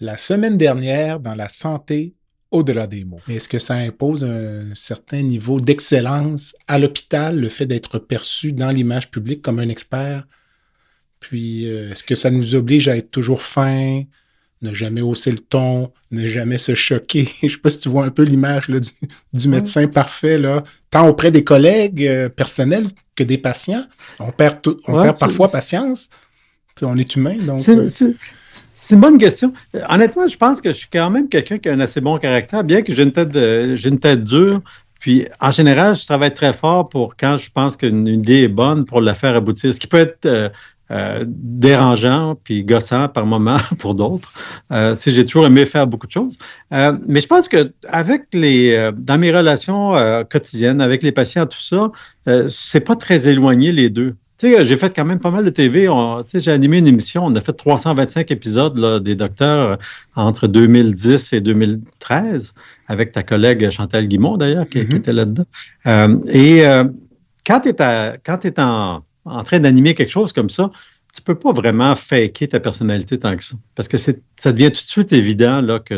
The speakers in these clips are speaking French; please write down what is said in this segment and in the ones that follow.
La semaine dernière, dans la santé au-delà des mots. Mais est-ce que ça impose un certain niveau d'excellence à l'hôpital, le fait d'être perçu dans l'image publique comme un expert? Puis, est-ce que ça nous oblige à être toujours fin, ne jamais hausser le ton, ne jamais se choquer? Je ne sais pas si tu vois un peu l'image là, du Ouais, médecin parfait, là, tant auprès des collègues personnels que des patients. On ouais, perd parfois patience. Tu sais, on est humain, donc... c'est- c'est- c'est une bonne question. Honnêtement, je pense que je suis quand même quelqu'un qui a un assez bon caractère, bien que j'ai une tête dure. Puis, en général, je travaille très fort pour quand je pense qu'une idée est bonne pour la faire aboutir. Ce qui peut être dérangeant puis gossant par moment pour d'autres. Tu sais, j'ai toujours aimé faire beaucoup de choses. Mais je pense que dans mes relations quotidiennes avec les patients, tout ça, c'est pas très éloigné les deux. Tu sais, j'ai fait quand même pas mal de TV. Tu sais, j'ai animé une émission. On a fait 325 épisodes là, des docteurs entre 2010 et 2013, avec ta collègue Chantal Guimond, d'ailleurs, qui Mhm. était là-dedans. Quand tu es en train d'animer quelque chose comme ça, tu peux pas vraiment faker ta personnalité tant que ça. Parce que ça devient tout de suite évident là, que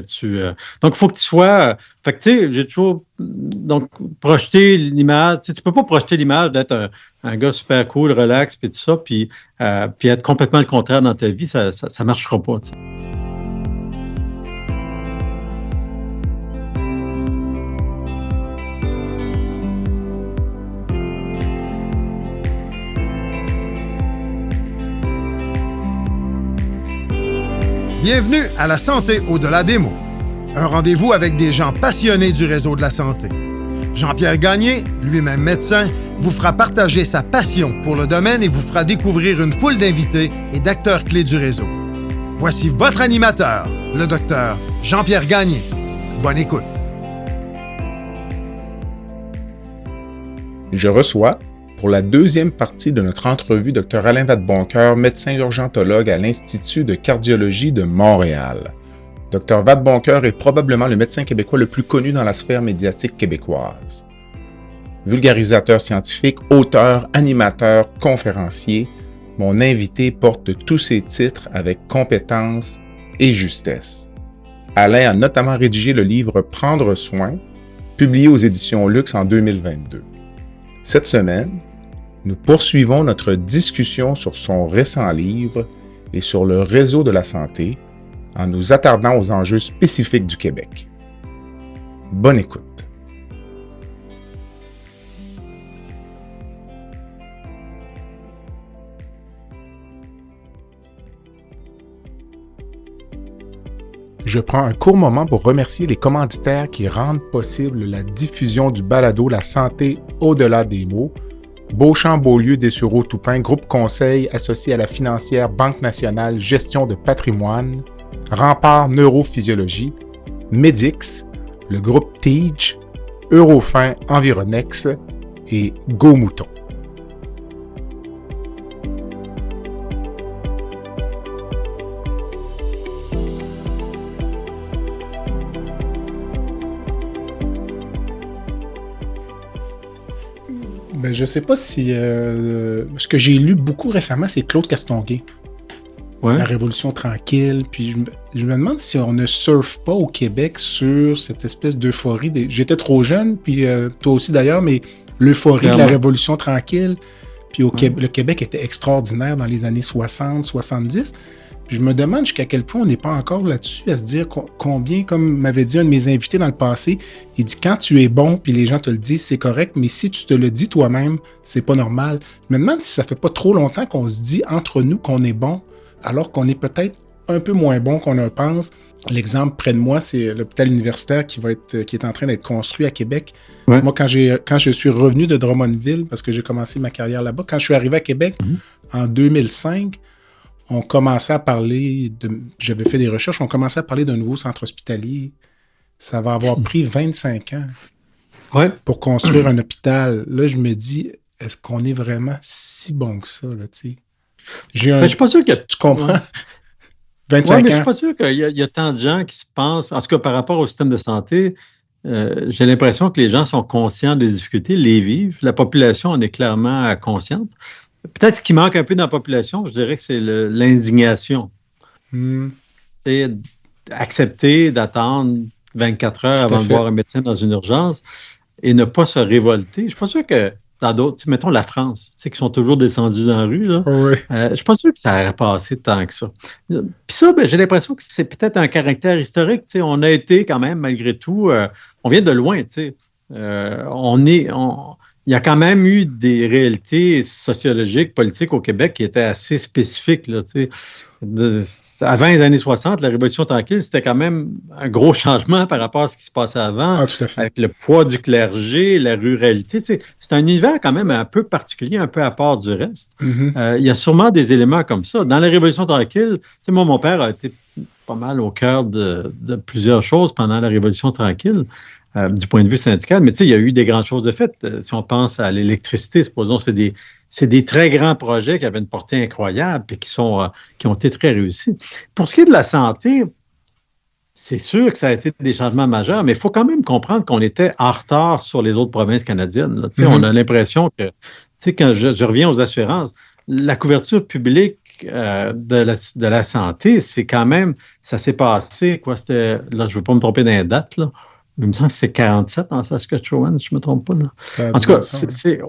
donc, il faut que tu sois. Fait que, tu sais, j'ai toujours. Donc, projeter l'image. Tu peux pas projeter l'image d'être un gars super cool, relax, puis tout ça, puis être complètement le contraire dans ta vie, ça marchera pas. Tu sais. Bienvenue à La santé au-delà des mots. Un rendez-vous avec des gens passionnés du réseau de la santé. Jean-Pierre Gagné, lui-même médecin, vous fera partager sa passion pour le domaine et vous fera découvrir une foule d'invités et d'acteurs clés du réseau. Voici votre animateur, le docteur Jean-Pierre Gagné. Bonne écoute. Je reçois, pour la deuxième partie de notre entrevue, Dr Alain Vadeboncoeur, médecin urgentologue à l'Institut de cardiologie de Montréal. Dr Vadeboncoeur est probablement le médecin québécois le plus connu dans la sphère médiatique québécoise. Vulgarisateur scientifique, auteur, animateur, conférencier, mon invité porte tous ses titres avec compétence et justesse. Alain a notamment rédigé le livre Prendre soin, publié aux éditions Luxe en 2022. Cette semaine, nous poursuivons notre discussion sur son récent livre et sur le réseau de la santé en nous attardant aux enjeux spécifiques du Québec. Bonne écoute. Je prends un court moment pour remercier les commanditaires qui rendent possible la diffusion du balado La santé au-delà des mots. Beauchamp-Beaulieu Dessureau-Toupin, groupe conseil associé à la financière Banque nationale gestion de patrimoine, Rempart Neurophysiologie, Medix, le groupe Tige, Eurofin Environex et Go Mouton. Ben, je sais pas si... ce que j'ai lu beaucoup récemment, c'est Claude Castonguay. Ouais. La Révolution tranquille. Puis je me demande si on ne surfe pas au Québec sur cette espèce d'euphorie. J'étais trop jeune, puis toi aussi d'ailleurs, mais l'euphorie de la Clairement. Révolution tranquille. Puis Ouais. Le Québec était extraordinaire dans les années 60, 70. Puis je me demande jusqu'à quel point on n'est pas encore là-dessus à se dire combien, comme m'avait dit un de mes invités dans le passé, il dit quand tu es bon, puis les gens te le disent, c'est correct, mais si tu te le dis toi-même, c'est pas normal. Je me demande si ça fait pas trop longtemps qu'on se dit entre nous qu'on est bon, alors qu'on est peut-être un peu moins bon qu'on le pense. L'exemple près de moi, c'est l'hôpital universitaire qui est en train d'être construit à Québec. Ouais. Moi, quand je suis revenu de Drummondville, parce que j'ai commencé ma carrière là-bas, quand je suis arrivé à Québec Mhm. en 2005, on commençait à parler j'avais fait des recherches, on commençait à parler d'un nouveau centre hospitalier. Ça va avoir pris 25 ans Ouais. pour construire un hôpital. Là, je me dis, est-ce qu'on est vraiment si bon que ça, là, tu sais? Je suis pas sûr que. Tu comprends? Ouais. Ouais, 25 mais je ans. suis pas sûr qu'il y a tant de gens qui se pensent, en tout cas par rapport au système de santé, j'ai l'impression que les gens sont conscients des difficultés, les vivent. La population en est clairement consciente. Peut-être ce qui manque un peu dans la population, je dirais que c'est l'indignation. Hmm. Et accepter d'attendre 24 heures Tout à avant de fait. voir un médecin dans une urgence et ne pas se révolter. Je suis pas sûr que dans d'autres, mettons la France, qui sont toujours descendus dans la rue, là, Oui. je suis pas sûr que ça aurait passé tant que ça. Puis ça, j'ai l'impression que c'est peut-être un caractère historique. On a été quand même, malgré tout, on vient de loin. Il y a quand même eu des réalités sociologiques, politiques au Québec qui étaient assez spécifiques. Là, avant les années 60, la Révolution tranquille, c'était quand même un gros changement par rapport à ce qui se passait avant, Tout à fait. avec le poids du clergé, la ruralité. C'est un univers quand même un peu particulier, un peu à part du reste. Mm-hmm. Il y a sûrement des éléments comme ça. Dans la Révolution tranquille, moi, mon père a été pas mal au cœur de plusieurs choses pendant la Révolution tranquille. Du point de vue syndical, mais il y a eu des grandes choses de fait. Si on pense à l'électricité, supposons, c'est des très grands projets qui avaient une portée incroyable et qui ont été très réussis. Pour ce qui est de la santé, c'est sûr que ça a été des changements majeurs, mais il faut quand même comprendre qu'on était en retard sur les autres provinces canadiennes. Là. Mm-hmm. On a l'impression que, quand je reviens aux assurances, la couverture publique de la santé, c'est quand même, ça s'est passé, là, je ne veux pas me tromper dans les dates, là. Il me semble que c'était 47 en Saskatchewan, si je ne me trompe pas. Là. En tout cas, c'est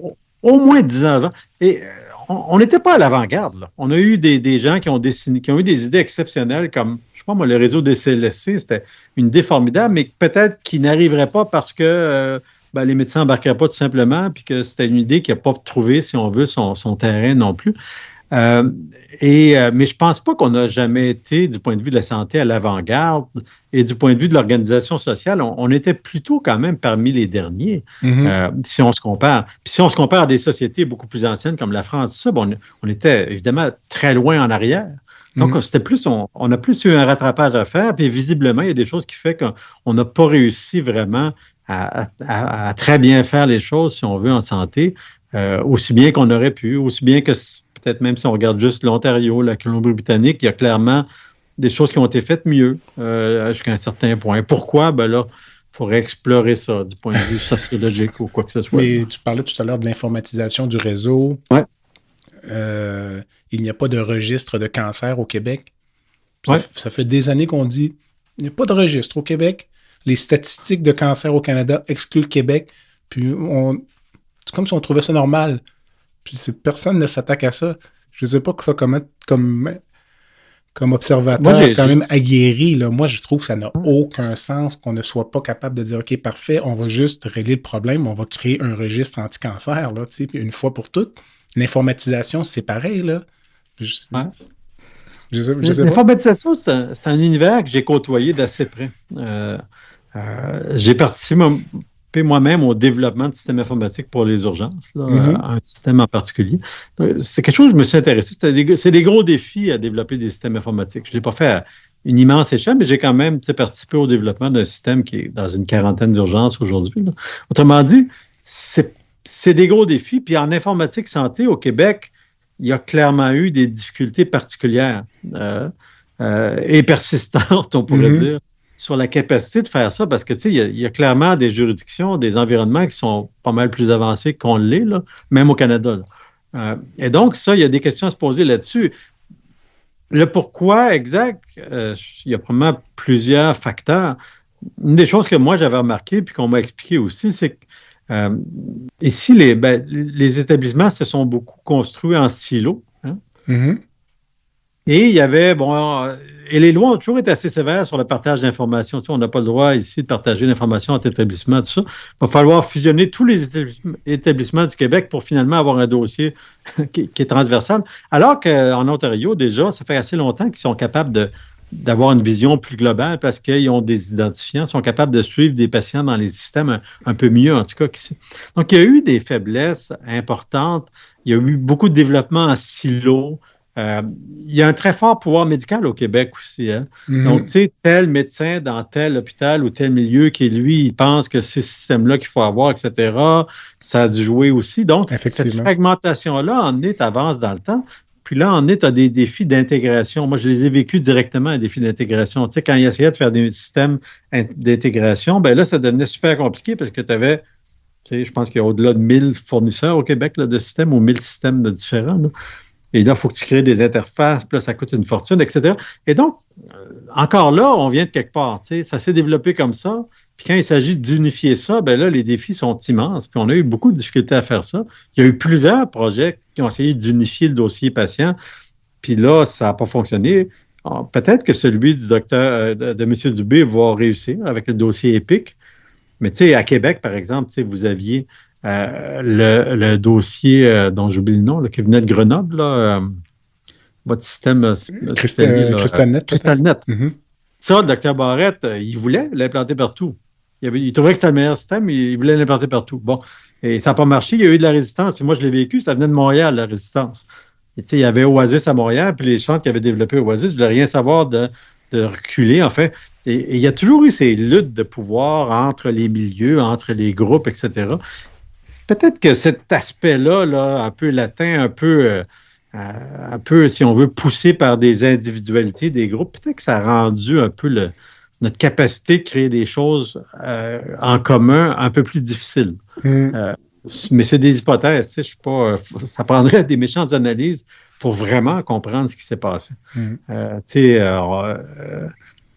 au moins 10 ans avant. Et on n'était pas à l'avant-garde. Là. On a eu des gens qui ont eu des idées exceptionnelles, comme, je sais pas moi, le réseau des CLSC, c'était une idée formidable, mais peut-être qui n'arriverait pas parce que les médecins n'embarqueraient pas tout simplement, puis que c'était une idée qui n'a pas trouvé, si on veut, son terrain non plus. Mais je ne pense pas qu'on n'a jamais été, du point de vue de la santé, à l'avant-garde et du point de vue de l'organisation sociale, on était plutôt quand même parmi les derniers, si on se compare. Puis si on se compare à des sociétés beaucoup plus anciennes comme la France, ça, on était évidemment très loin en arrière. Donc, c'était plus, on a plus eu un rattrapage à faire, puis visiblement, il y a des choses qui font qu'on n'a pas réussi vraiment à très bien faire les choses, si on veut, en santé, aussi bien qu'on aurait pu, aussi bien que peut-être même si on regarde juste l'Ontario, la Colombie-Britannique, il y a clairement des choses qui ont été faites mieux jusqu'à un certain point. Pourquoi? Là, il faudrait explorer ça du point de vue sociologique ou quoi que ce soit. Mais tu parlais tout à l'heure de l'informatisation du réseau. Ouais. Il n'y a pas de registre de cancer au Québec. Ouais. Ça fait des années qu'on dit il n'y a pas de registre au Québec. Les statistiques de cancer au Canada excluent le Québec. Puis c'est comme si on trouvait ça normal. Puis personne ne s'attaque à ça. Je ne sais pas que ça comme observateur quand même aguerri. Là, moi, je trouve que ça n'a aucun sens qu'on ne soit pas capable de dire « OK, parfait, on va juste régler le problème, on va créer un registre anti-cancer, là, puis une fois pour toutes. » L'informatisation, c'est pareil, là. L'informatisation, c'est un univers que j'ai côtoyé d'assez près. J'ai participé moi-même au développement de systèmes informatiques pour les urgences, là, un système en particulier. C'est quelque chose que je me suis intéressé. C'est des gros défis à développer des systèmes informatiques. Je ne l'ai pas fait à une immense échelle, mais j'ai quand même participé au développement d'un système qui est dans une quarantaine d'urgences aujourd'hui. Là. Autrement dit, c'est des gros défis. Puis en informatique santé, au Québec, il y a clairement eu des difficultés particulières et persistantes, on pourrait dire, sur la capacité de faire ça, parce que, il y a clairement des juridictions, des environnements qui sont pas mal plus avancés qu'on l'est, là, même au Canada. Et donc, ça, il y a des questions à se poser là-dessus. Le pourquoi exact, il y a probablement plusieurs facteurs. Une des choses que moi, j'avais remarqué, puis qu'on m'a expliqué aussi, c'est que ici, les établissements se sont beaucoup construits en silos. Hein? Et il y avait, et les lois ont toujours été assez sévères sur le partage d'informations. On n'a pas le droit ici de partager l'information entre établissements, tout ça. Il va falloir fusionner tous les établissements du Québec pour finalement avoir un dossier qui est transversal. Alors qu'en Ontario, déjà, ça fait assez longtemps qu'ils sont capables d'avoir une vision plus globale parce qu'ils ont des identifiants, sont capables de suivre des patients dans les systèmes un peu mieux, en tout cas. Donc, il y a eu des faiblesses importantes. Il y a eu beaucoup de développement en silo. Il y a un très fort pouvoir médical au Québec aussi. Hein? Donc, tu sais, tel médecin dans tel hôpital ou tel milieu qui, lui, il pense que c'est ce système-là qu'il faut avoir, etc., ça a dû jouer aussi. Donc, cette fragmentation-là, en est, avance dans le temps. Puis là, en est, tu as des défis d'intégration. Moi, je les ai vécus directement, les défis d'intégration. Tu sais, quand ils essayaient de faire des systèmes d'intégration, là, ça devenait super compliqué parce que tu avais, tu sais, je pense qu'il y a au-delà de 1000 fournisseurs au Québec là, de systèmes ou 1000 systèmes différents. Là. Et là, il faut que tu crées des interfaces, puis là, ça coûte une fortune, etc. Et donc, encore là, on vient de quelque part. Ça s'est développé comme ça. Puis quand il s'agit d'unifier ça, ben là, les défis sont immenses. Puis on a eu beaucoup de difficultés à faire ça. Il y a eu plusieurs projets qui ont essayé d'unifier le dossier patient. Puis là, ça n'a pas fonctionné. Alors, peut-être que celui du docteur, de M. Dubé va réussir avec le dossier EPIC. Mais tu sais, à Québec, par exemple, vous aviez le dossier dont j'oublie le nom, là, qui venait de Grenoble, là, votre système CrystalNet. CrystalNet. Mm-hmm. Ça, le docteur Barrette, il voulait l'implanter partout. Il trouvait que c'était le meilleur système, il voulait l'implanter partout. Bon, et ça n'a pas marché, il y a eu de la résistance. Puis moi, je l'ai vécu, ça venait de Montréal, la résistance. Et il y avait Oasis à Montréal, puis les centres qui avaient développé Oasis ne voulaient rien savoir de reculer, en fait. Et il y a toujours eu ces luttes de pouvoir entre les milieux, entre les groupes, etc. Peut-être que cet aspect-là, là, un peu latin, un peu, si on veut, poussé par des individualités, des groupes, peut-être que ça a rendu un peu notre capacité de créer des choses en commun un peu plus difficile. Mais c'est des hypothèses, je suis pas. Ça prendrait des méchantes analyses pour vraiment comprendre ce qui s'est passé.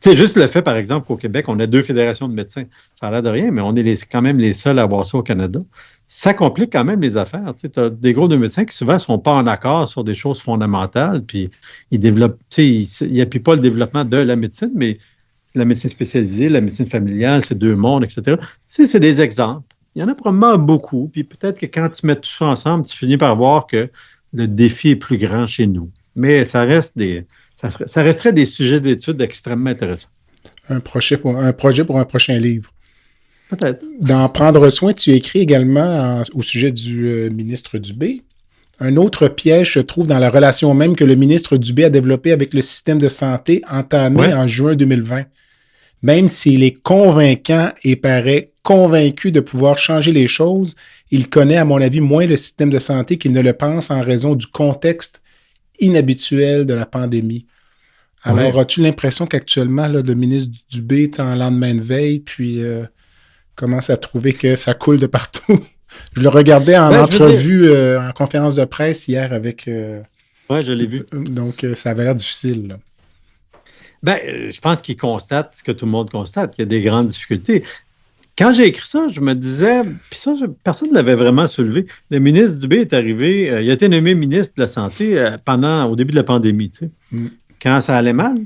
Juste le fait, par exemple, qu'au Québec, on a 2 fédérations de médecins. Ça a l'air de rien, mais on est quand même les seuls à avoir ça au Canada. Ça complique quand même les affaires. Tu as des groupes de médecins qui souvent ne sont pas en accord sur des choses fondamentales, puis ils développent, ils n'appuient pas le développement de la médecine, mais la médecine spécialisée, la médecine familiale, c'est 2 mondes, etc. C'est des exemples. Il y en a probablement beaucoup, puis peut-être que quand tu mets tout ça ensemble, tu finis par voir que le défi est plus grand chez nous. Mais ça resterait des sujets d'études extrêmement intéressants. Un projet pour un prochain livre. Peut-être. Dans Prendre soin, tu écris également au sujet du ministre Dubé. Un autre piège se trouve dans la relation même que le ministre Dubé a développée avec le système de santé entamé en juin 2020. Même s'il est convaincant et paraît convaincu de pouvoir changer les choses, il connaît, à mon avis, moins le système de santé qu'il ne le pense en raison du contexte inhabituel de la pandémie. Alors, as-tu l'impression qu'actuellement, le ministre Dubé est en lendemain de veille, puis commence à trouver que ça coule de partout? Je le regardais en entrevue, en conférence de presse hier avec... Oui, je l'ai vu. Donc, ça avait l'air difficile, là. Je pense qu'il constate ce que tout le monde constate, qu'il y a des grandes difficultés. Quand j'ai écrit ça, je me disais, puis ça, personne ne l'avait vraiment soulevé. Le ministre Dubé est arrivé, il a été nommé ministre de la Santé au début de la pandémie, tu sais, quand ça allait mal.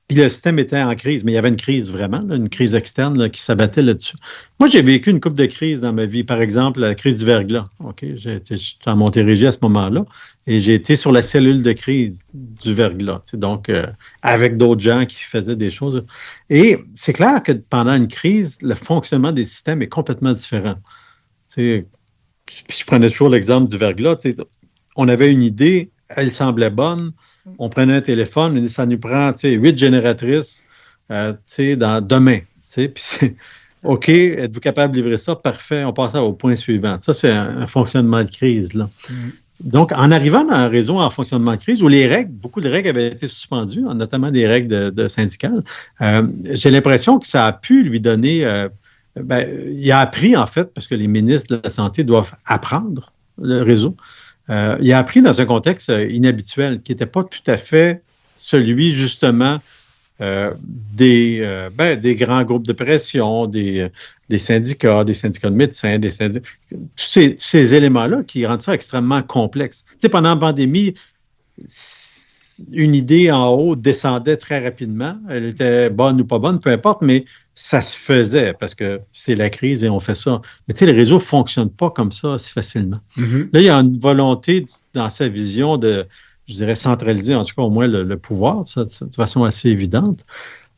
Puis le système était en crise, mais il y avait une crise vraiment, là, une crise externe là, qui s'abattait là-dessus. Moi, j'ai vécu une couple de crises dans ma vie. Par exemple, la crise du verglas. J'étais en Montérégie à ce moment-là et j'ai été sur la cellule de crise du verglas. Donc, avec d'autres gens qui faisaient des choses. Et c'est clair que pendant une crise, le fonctionnement des systèmes est complètement différent. Puis je prenais toujours l'exemple du verglas. On avait une idée, elle semblait bonne. On prenait un téléphone, on dit ça nous prend 8 génératrices demain. Puis c'est OK, êtes-vous capable de livrer ça? Parfait, on passe au point suivant. Ça, c'est un fonctionnement de crise, là. Donc, en arrivant dans un réseau en fonctionnement de crise où beaucoup de règles avaient été suspendues, notamment des règles de syndicales, j'ai l'impression que ça a pu lui donner... il a appris, en fait, parce que les ministres de la Santé doivent apprendre le réseau. Il a appris dans un contexte inhabituel qui n'était pas tout à fait celui, justement, des grands groupes de pression, des syndicats de médecins, tous ces éléments-là qui rendent ça extrêmement complexe. Pendant la pandémie, une idée en haut descendait très rapidement. Elle était bonne ou pas bonne, peu importe, mais ça se faisait parce que c'est la crise et on fait ça. Mais les réseaux ne fonctionnent pas comme ça si facilement. Là, il y a une volonté dans sa vision de, je dirais, centraliser en tout cas au moins le pouvoir de façon assez évidente.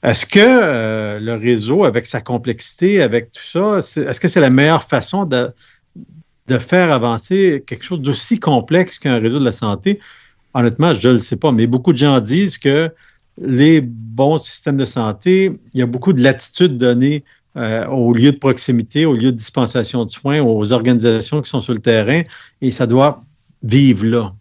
Est-ce que le réseau, avec sa complexité, avec tout ça, est-ce que c'est la meilleure façon de faire avancer quelque chose d'aussi complexe qu'un réseau de la santé? Honnêtement, je ne le sais pas, mais beaucoup de gens disent que les bons systèmes de santé, il y a beaucoup de latitude donnée aux lieux de proximité, aux lieux de dispensation de soins, aux organisations qui sont sur le terrain, et ça doit vivre là.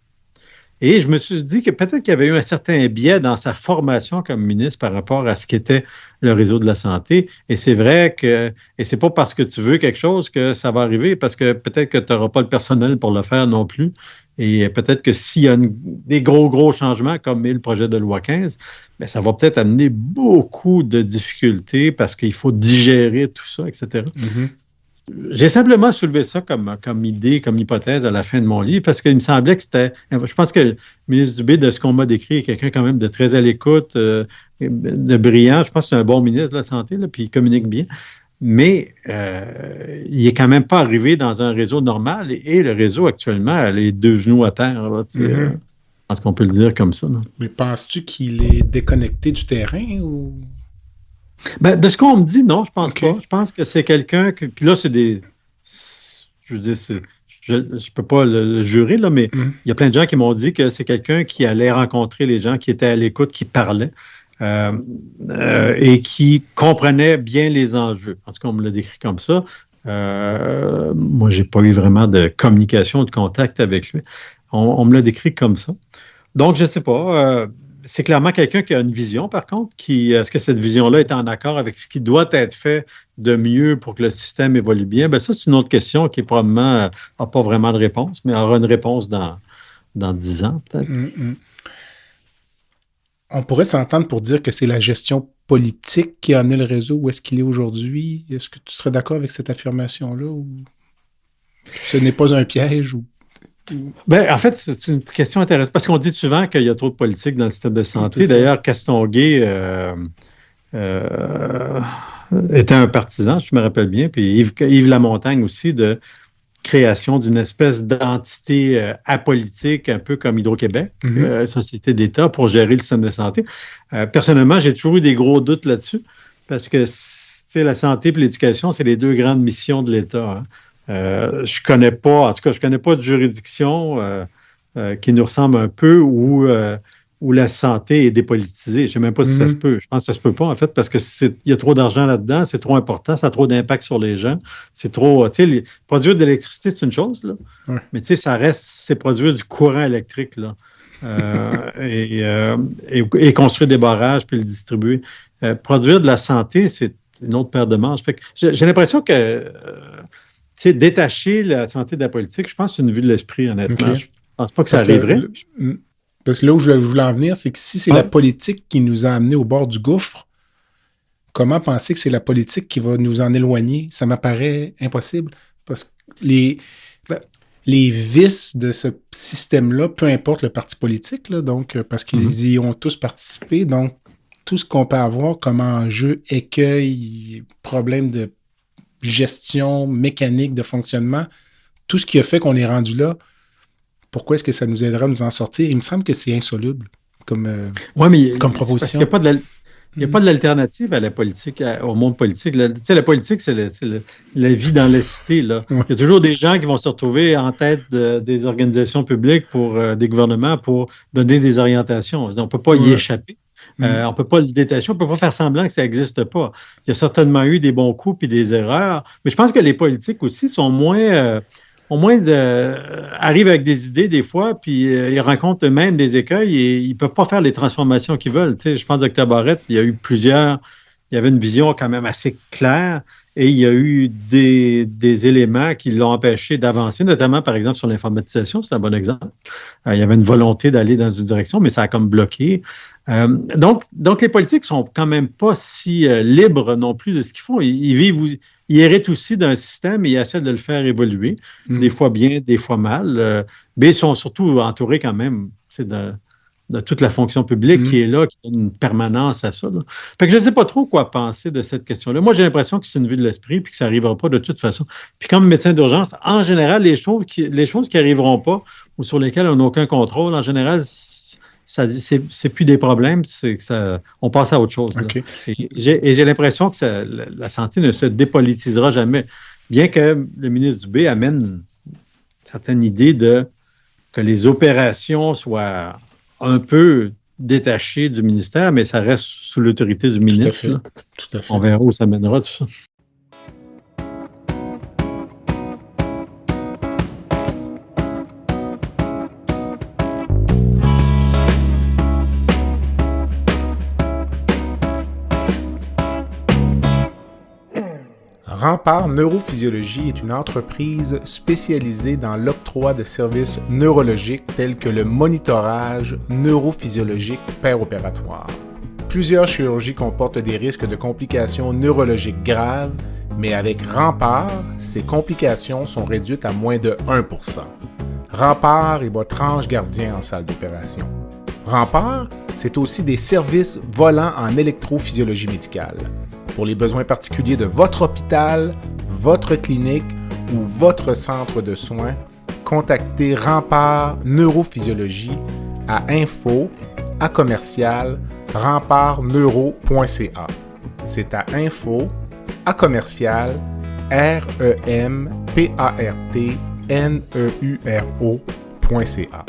Et je me suis dit que peut-être qu'il y avait eu un certain biais dans sa formation comme ministre par rapport à ce qu'était le réseau de la santé. Et c'est vrai que, et c'est pas parce que tu veux quelque chose que ça va arriver, parce que peut-être que tu n'auras pas le personnel pour le faire non plus. Et peut-être que s'il y a des gros changements, comme est le projet de loi 15, bien, ça va peut-être amener beaucoup de difficultés parce qu'il faut digérer tout ça, etc. Mhm. J'ai simplement soulevé ça comme idée, comme hypothèse à la fin de mon livre, parce qu'il me semblait que c'était... Je pense que le ministre Dubé, de ce qu'on m'a décrit, est quelqu'un quand même de très à l'écoute, de brillant. Je pense que c'est un bon ministre de la Santé, là, puis il communique bien. Mais il est quand même pas arrivé dans un réseau normal. Et le réseau, actuellement, a les deux genoux à terre. Là, je pense qu'on peut le dire comme ça. Non? Mais penses-tu qu'il est déconnecté du terrain ou... Ben, de ce qu'on me dit, non, je pense pas. Je pense que c'est quelqu'un que... Puis là, c'est des... Je veux dire, je peux pas le jurer, là, mais il y a plein de gens qui m'ont dit que c'est quelqu'un qui allait rencontrer les gens, qui était à l'écoute, qui parlait et qui comprenait bien les enjeux. En tout cas, on me l'a décrit comme ça. Moi, j'ai pas eu vraiment de communication, de contact avec lui. On me l'a décrit comme ça. Donc, je sais pas. C'est clairement quelqu'un qui a une vision, par contre. Est-ce que cette vision-là est en accord avec ce qui doit être fait de mieux pour que le système évolue bien? Ben ça, c'est une autre question qui probablement n'a pas vraiment de réponse, mais aura une réponse dans 10 ans, peut-être. On pourrait s'entendre pour dire que c'est la gestion politique qui a amené le réseau où est-ce qu'il est aujourd'hui. Est-ce que tu serais d'accord avec cette affirmation-là ou ce n'est pas un piège? Ben, en fait, c'est une question intéressante parce qu'on dit souvent qu'il y a trop de politique dans le système de santé. D'ailleurs, Castonguay était un partisan, si je me rappelle bien, puis Yves Lamontagne aussi, de création d'une espèce d'entité apolitique, un peu comme Hydro-Québec, société d'État, pour gérer le système de santé. Personnellement, j'ai toujours eu des gros doutes là-dessus parce que la santé et l'éducation, c'est les deux grandes missions de l'État. Hein. Je connais pas de juridiction qui nous ressemble un peu où la santé est dépolitisée. Je sais même pas si ça se peut. Je pense que ça se peut pas, en fait, parce que il y a trop d'argent là-dedans, c'est trop important, ça a trop d'impact sur les gens. C'est trop, produire de l'électricité, c'est une chose, là. Mais ça reste, c'est produire du courant électrique, là. Et construire des barrages puis le distribuer. Produire de la santé, c'est une autre paire de manches. Fait que j'ai l'impression que détacher la santé de la politique, je pense que c'est une vue de l'esprit, honnêtement. Okay. Je pense pas que ça arriverait. Parce que là où je voulais en venir, c'est que si c'est la politique qui nous a amenés au bord du gouffre, comment penser que c'est la politique qui va nous en éloigner? Ça m'apparaît impossible. Parce que les vices de ce système-là, peu importe le parti politique, là, donc, parce qu'ils y ont tous participé, donc tout ce qu'on peut avoir comme enjeu, écueil, problème de gestion, mécanique, de fonctionnement, tout ce qui a fait qu'on est rendu là, pourquoi est-ce que ça nous aidera à nous en sortir? Il me semble que c'est insoluble comme proposition. Parce qu'il n'y a pas de l'alternative à la politique, au monde politique. La politique, c'est la vie dans la cité. Là. Il y a toujours des gens qui vont se retrouver en tête des organisations publiques, des gouvernements, pour donner des orientations. On ne peut pas y échapper. On ne peut pas le détacher, on ne peut pas faire semblant que ça n'existe pas. Il y a certainement eu des bons coups et des erreurs, mais je pense que les politiques aussi sont arrivent avec des idées des fois, puis ils rencontrent eux-mêmes des écueils et ils ne peuvent pas faire les transformations qu'ils veulent. Tu sais, je pense que Dr. Barrette, il y avait une vision quand même assez claire et il y a eu des éléments qui l'ont empêché d'avancer, notamment par exemple sur l'informatisation, c'est un bon exemple. Il y avait une volonté d'aller dans une direction, mais ça a comme bloqué. Donc les politiques sont quand même pas si libres non plus de ce qu'ils font. Ils héritent aussi d'un système et ils essaient de le faire évoluer, des fois bien, des fois mal. Mais ils sont surtout entourés quand même de toute la fonction publique qui est là, qui donne une permanence à ça. Là. Fait que je ne sais pas trop quoi penser de cette question-là. Moi, j'ai l'impression que c'est une vue de l'esprit puis que ça n'arrivera pas de toute façon. Puis comme médecin d'urgence, en général, les choses qui n'arriveront pas ou sur lesquelles on n'a aucun contrôle, en général, c'est plus des problèmes, on passe à autre chose. Okay. Et j'ai l'impression que la santé ne se dépolitisera jamais, bien que le ministre Dubé amène une certaine idée que les opérations soient un peu détachées du ministère, mais ça reste sous l'autorité du ministre. Tout à fait. On verra où ça mènera tout ça. Rempart Neurophysiologie est une entreprise spécialisée dans l'octroi de services neurologiques tels que le monitorage neurophysiologique péropératoire. Plusieurs chirurgies comportent des risques de complications neurologiques graves, mais avec Rempart, ces complications sont réduites à moins de 1%. Rempart est votre ange gardien en salle d'opération. Rempart, c'est aussi des services volants en électrophysiologie médicale. Pour les besoins particuliers de votre hôpital, votre clinique ou votre centre de soins, contactez Rempart Neurophysiologie à info@rempartneuro.ca. C'est à info@rempartneuro.ca.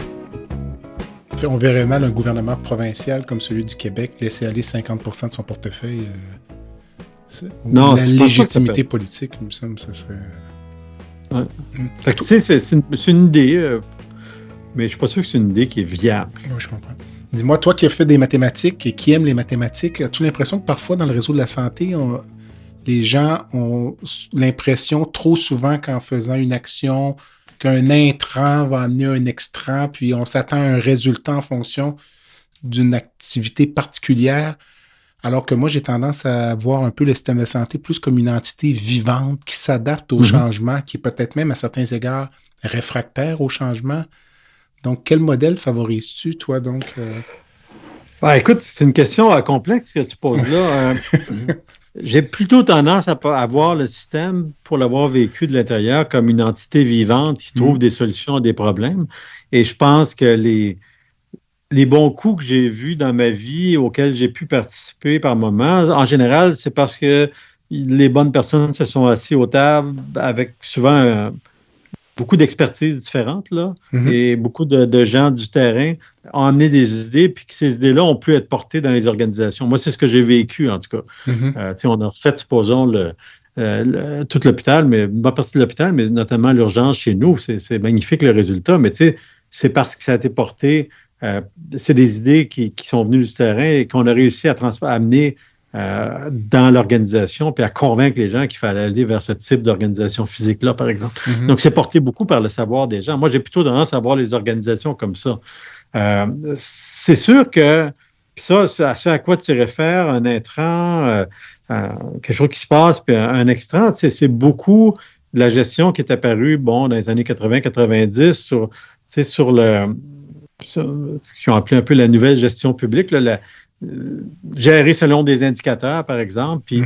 On verrait mal un gouvernement provincial comme celui du Québec laisser aller 50% de son portefeuille. Non, la légitimité politique, il me semble, ça serait... Ouais. Fait que, tu sais, c'est une idée, mais je ne suis pas sûr que c'est une idée qui est viable. Oui, je comprends. Dis-moi, toi qui as fait des mathématiques et qui aimes les mathématiques, as-tu l'impression que parfois dans le réseau de la santé, les gens ont l'impression trop souvent qu'en faisant une action, qu'un intrant va amener un extrant, puis on s'attend à un résultat en fonction d'une activité particulière? Alors que moi, j'ai tendance à voir un peu le système de santé plus comme une entité vivante qui s'adapte au changement, qui est peut-être même à certains égards réfractaire au changement. Donc, quel modèle favorises-tu, toi, donc? Écoute, c'est une question complexe que tu poses là. J'ai plutôt tendance à voir le système, pour l'avoir vécu de l'intérieur, comme une entité vivante qui trouve des solutions à des problèmes. Et je pense que les bons coups que j'ai vus dans ma vie, auxquels j'ai pu participer par moments, en général, c'est parce que les bonnes personnes se sont assises aux tables avec souvent beaucoup d'expertises différentes là, et beaucoup de gens du terrain ont amené des idées, puis que ces idées-là ont pu être portées dans les organisations. Moi, c'est ce que j'ai vécu, en tout cas. On a refait, supposons, tout l'hôpital, mais pas partie de l'hôpital, mais notamment l'urgence chez nous. C'est magnifique le résultat, mais c'est parce que ça a été porté. C'est des idées qui sont venues du terrain et qu'on a réussi à amener dans l'organisation, puis à convaincre les gens qu'il fallait aller vers ce type d'organisation physique-là, par exemple. Donc, c'est porté beaucoup par le savoir des gens. Moi, j'ai plutôt tendance à voir les organisations comme ça. C'est sûr que, puis ça, ce à quoi tu réfères, un intrant, quelque chose qui se passe, puis un extrant, c'est beaucoup de la gestion qui est apparue, dans les années 80-90 sur ce qu'ils ont appelé un peu la nouvelle gestion publique, là, gérer selon des indicateurs, par exemple. Puis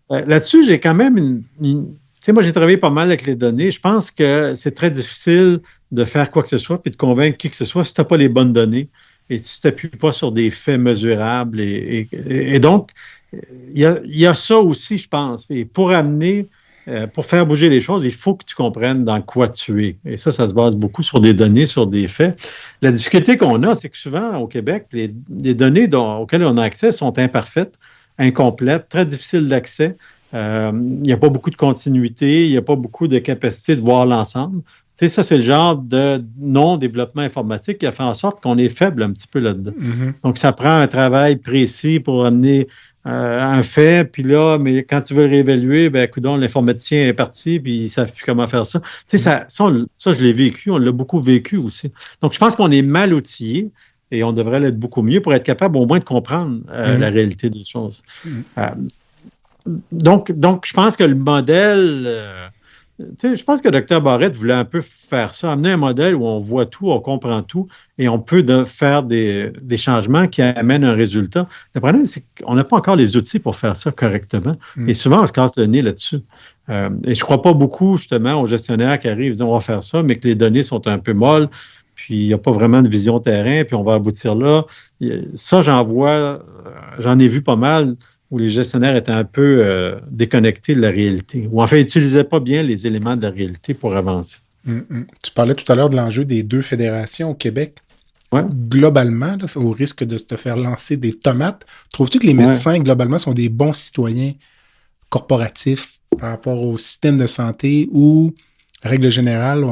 là-dessus, j'ai quand même moi, j'ai travaillé pas mal avec les données. Je pense que c'est très difficile de faire quoi que ce soit puis de convaincre qui que ce soit si tu n'as pas les bonnes données et si tu t'appuies pas sur des faits mesurables. Et donc, il y a ça aussi, je pense. Et pour faire bouger les choses, il faut que tu comprennes dans quoi tu es. Et ça se base beaucoup sur des données, sur des faits. La difficulté qu'on a, c'est que souvent, au Québec, les données auxquelles on a accès sont imparfaites, incomplètes, très difficiles d'accès. Il n'y a pas beaucoup de continuité, il n'y a pas beaucoup de capacité de voir l'ensemble. Ça, c'est le genre de non-développement informatique qui a fait en sorte qu'on est faible un petit peu là-dedans. Donc, ça prend un travail précis pour amener un fait, puis là, mais quand tu veux le réévaluer, coudonc, l'informaticien est parti, puis ils ne savent plus comment faire ça. Ça, je l'ai vécu, on l'a beaucoup vécu aussi. Donc, je pense qu'on est mal outillés et on devrait l'être beaucoup mieux pour être capable au moins de comprendre la réalité des choses. Donc, je pense que le modèle... je pense que Dr. Barrett voulait un peu faire ça, amener un modèle où on voit tout, on comprend tout, et on peut faire des changements qui amènent un résultat. Le problème, c'est qu'on n'a pas encore les outils pour faire ça correctement. Et souvent, on se casse le nez là-dessus. Et je ne crois pas beaucoup, justement, aux gestionnaires qui arrivent, ils disent on va faire ça, mais que les données sont un peu molles, puis il n'y a pas vraiment de vision terrain, puis on va aboutir là. Ça, j'en ai vu pas mal, où les gestionnaires étaient un peu déconnectés de la réalité, ou en fait, n'utilisaient pas bien les éléments de la réalité pour avancer. Tu parlais tout à l'heure de l'enjeu des 2 fédérations au Québec. Ouais. Globalement, là, au risque de te faire lancer des tomates, trouves-tu que les médecins, globalement, sont des bons citoyens corporatifs par rapport au système de santé où, règle générale,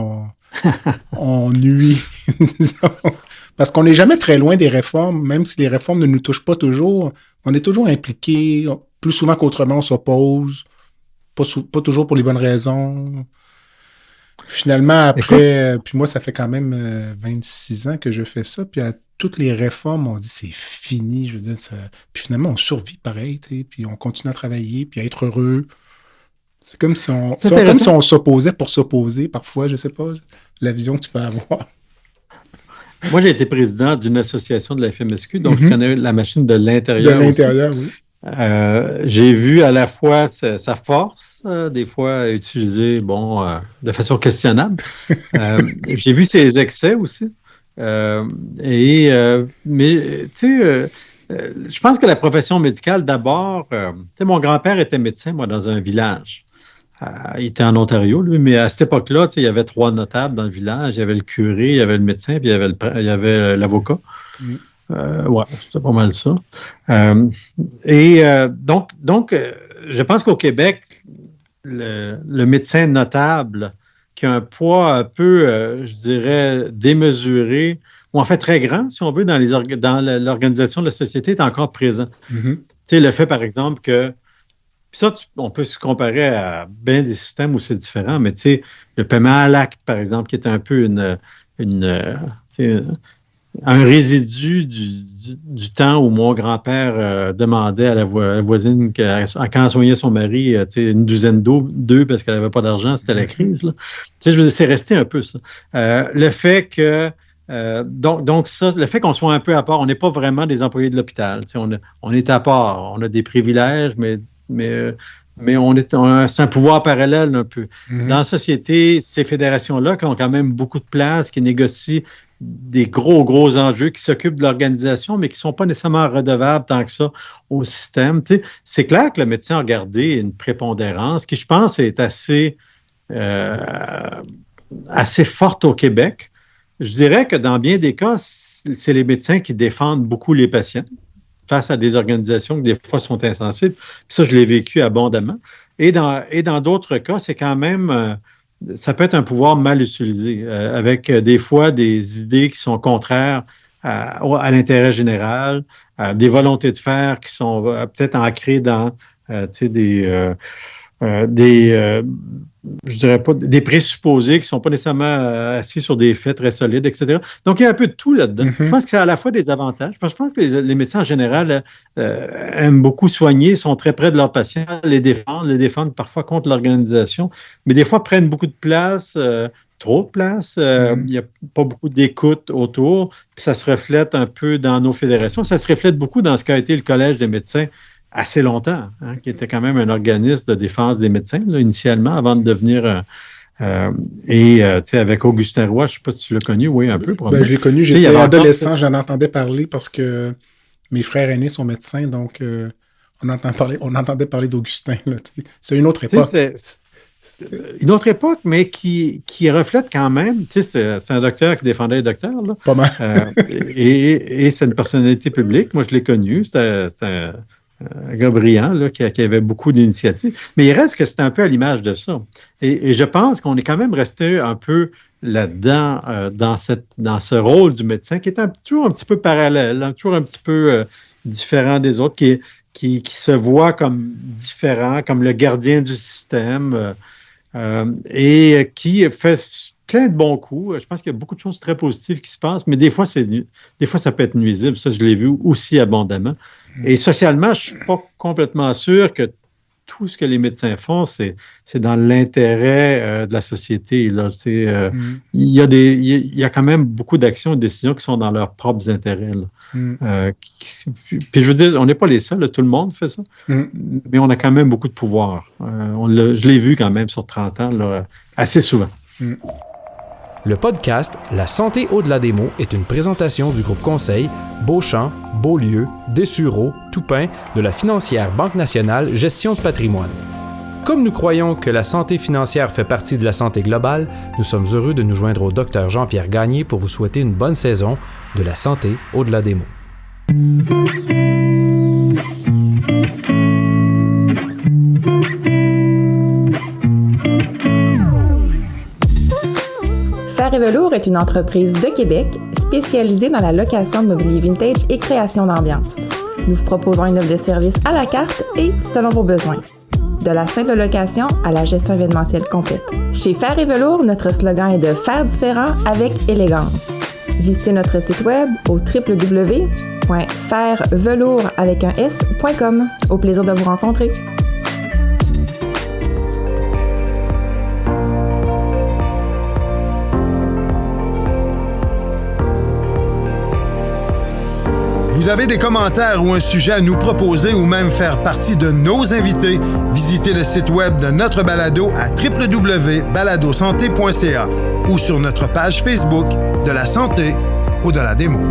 on nuit, disons? Parce qu'on n'est jamais très loin des réformes, même si les réformes ne nous touchent pas toujours, on est toujours impliqués, plus souvent qu'autrement, on s'oppose. pas toujours pour les bonnes raisons. Finalement, après, puis moi, ça fait quand même 26 ans que je fais ça, puis à toutes les réformes, on dit c'est fini, je veux dire, puis finalement, on survit pareil, tu sais, puis on continue à travailler, puis à être heureux. C'est comme si on s'opposait pour s'opposer, parfois, je sais pas, la vision que tu peux avoir. Moi, j'ai été président d'une association de la FMSQ, donc je connais la machine de l'intérieur. De l'intérieur, aussi. Oui. J'ai vu à la fois sa force, des fois utilisée, de façon questionnable. J'ai vu ses excès aussi. Mais tu sais, je pense que la profession médicale, d'abord, tu sais, mon grand-père était médecin, moi, dans un village. Il était en Ontario, lui, mais à cette époque-là, tu sais, il y avait 3 notables dans le village. Il y avait le curé, il y avait le médecin, puis il y avait l'avocat. Ouais, c'était pas mal ça. Donc, je pense qu'au Québec, le médecin notable qui a un poids un peu, je dirais, démesuré, ou en fait très grand, si on veut, dans l'organisation de la société, est encore présent. Tu sais, le fait, par exemple, que puis ça, on peut se comparer à bien des systèmes où c'est différent, mais tu sais, le paiement à l'acte, par exemple, qui est un peu un résidu du temps où mon grand-père demandait à la voisine, quand elle soignait son mari, une douzaine d'œufs parce qu'elle n'avait pas d'argent, c'était la crise. Là. Je veux dire, c'est resté un peu ça. Le fait que donc ça, le fait qu'on soit un peu à part, on n'est pas vraiment des employés de l'hôpital. On est à part, on a des privilèges, mais c'est un pouvoir parallèle un peu. Dans la société, ces fédérations-là qui ont quand même beaucoup de place, qui négocient des gros enjeux, qui s'occupent de l'organisation, mais qui ne sont pas nécessairement redevables tant que ça au système. Tu sais, c'est clair que le médecin a gardé une prépondérance qui, je pense, est assez forte au Québec. Je dirais que dans bien des cas, c'est les médecins qui défendent beaucoup les patients face à des organisations qui, des fois, sont insensibles. Puis ça, je l'ai vécu abondamment. Et dans d'autres cas, c'est quand même... ça peut être un pouvoir mal utilisé, avec des fois des idées qui sont contraires à l'intérêt général, des volontés de faire qui sont peut-être ancrées dans je dirais pas, des présupposés qui ne sont pas nécessairement assis sur des faits très solides, etc. Donc, il y a un peu de tout là-dedans. Je pense que c'est à la fois des avantages. Je pense que les médecins, en général, aiment beaucoup soigner, sont très près de leurs patients, les défendent parfois contre l'organisation, mais des fois prennent beaucoup de place, trop de place. Il n'y a pas beaucoup d'écoute autour. Puis ça se reflète un peu dans nos fédérations. Ça se reflète beaucoup dans ce qu'a été le Collège des médecins assez longtemps, qui était quand même un organisme de défense des médecins, là, initialement, avant de devenir... avec Augustin Roy, je ne sais pas si tu l'as connu, oui, un peu. Ben, je l'ai connu, j'étais adolescent, j'en entendais parler parce que mes frères aînés sont médecins, donc on entendait parler d'Augustin. Là, c'est une autre époque. Une autre époque, mais qui reflète quand même, c'est un docteur qui défendait les docteurs. Là. Pas mal. Et c'est une personnalité publique. Moi, je l'ai connu. C'était un gars brillant là, qui avait beaucoup d'initiatives. Mais il reste que c'est un peu à l'image de ça. Et je pense qu'on est quand même resté un peu là-dedans, dans ce rôle du médecin, qui est toujours un petit peu parallèle, toujours un petit peu différent des autres, qui se voit comme différent, comme le gardien du système, et qui fait plein de bons coups. Je pense qu'il y a beaucoup de choses très positives qui se passent, mais des fois, ça peut être nuisible. Ça, je l'ai vu aussi abondamment. Et socialement, je ne suis pas complètement sûr que tout ce que les médecins font, c'est dans l'intérêt de la société. Là. Il y a quand même beaucoup d'actions et de décisions qui sont dans leurs propres intérêts. Là. Puis je veux dire, on n'est pas les seuls, là, tout le monde fait ça, mais on a quand même beaucoup de pouvoir. Je l'ai vu quand même sur 30 ans, là, assez souvent. Le podcast La santé au-delà des mots est une présentation du groupe conseil Beauchamp, Beaulieu, Dessureau, Toupin de la financière Banque nationale Gestion de patrimoine. Comme nous croyons que la santé financière fait partie de la santé globale, nous sommes heureux de nous joindre au Dr Jean-Pierre Gagné pour vous souhaiter une bonne saison de La santé au-delà des mots. Fer et Velours est une entreprise de Québec spécialisée dans la location de mobilier vintage et création d'ambiance. Nous vous proposons une offre de service à la carte et selon vos besoins. De la simple location à la gestion événementielle complète. Chez Fer et Velours, notre slogan est de faire différent avec élégance. Visitez notre site web au www.fervelours.com. Au plaisir de vous rencontrer. Vous avez des commentaires ou un sujet à nous proposer ou même faire partie de nos invités, visitez le site web de notre balado à www.baladosanté.ca ou sur notre page Facebook de la santé au-delà des mots.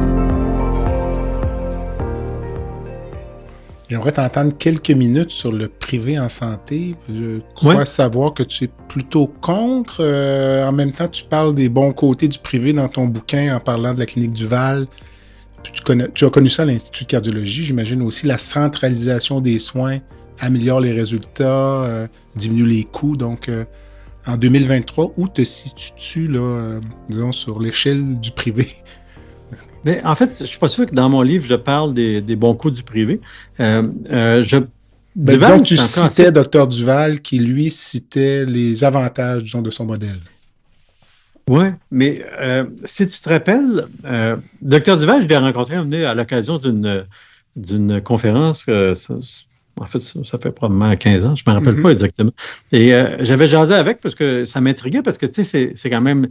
J'aimerais t'entendre quelques minutes sur le privé en santé. Je crois savoir que tu es plutôt contre. En même temps, tu parles des bons côtés du privé dans ton bouquin en parlant de la clinique Duval. Tu as connu ça à l'Institut de cardiologie. J'imagine aussi la centralisation des soins améliore les résultats, diminue les coûts. Donc, en 2023, où te situes-tu, là, disons, sur l'échelle du privé? Mais en fait, je ne suis pas sûr que dans mon livre, je parle des bons coups du privé. Disons que tu citais Dr Duval qui, lui, citait les avantages, disons, de son modèle. Oui, mais si tu te rappelles, Dr Duval, je l'ai rencontré à l'occasion d'une conférence, en fait, ça fait probablement 15 ans, je ne me rappelle pas exactement. Et j'avais jasé avec parce que ça m'intriguait, parce que, tu sais, c'est quand même...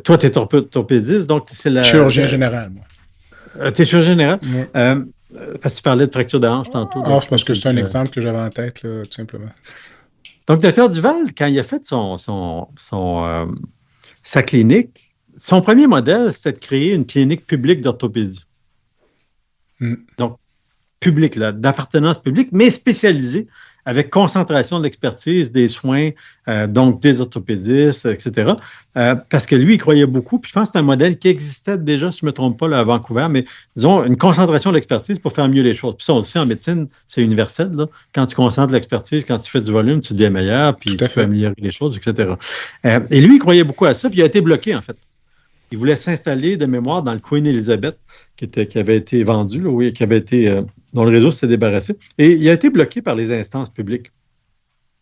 toi, tu es orthopédiste, donc c'est la... Chirurgien général, moi. Tu es chirurgien général? Oui. Parce que tu parlais de fracture de hanche tantôt. Ah, c'est parce que c'est un exemple que j'avais en tête, là, tout simplement. Donc, Dr Duval, quand il a fait sa clinique, son premier modèle, c'était de créer une clinique publique d'orthopédie. Donc, publique, là, d'appartenance publique, mais spécialisée, avec concentration de l'expertise, des soins, donc des orthopédistes, etc. Parce que lui, il croyait beaucoup, puis je pense que c'est un modèle qui existait déjà, si je ne me trompe pas, là, à Vancouver, mais disons, une concentration de l'expertise pour faire mieux les choses. Puis ça, on le sait, en médecine, c'est universel, là. Quand tu concentres l'expertise, quand tu fais du volume, tu deviens meilleur, puis tu peux améliorer les choses, etc. Et lui, il croyait beaucoup à ça, puis il a été bloqué, en fait. Il voulait s'installer de mémoire dans le Queen Elizabeth, qui avait été vendu, là, oui, dont le réseau s'était débarrassé. Et il a été bloqué par les instances publiques.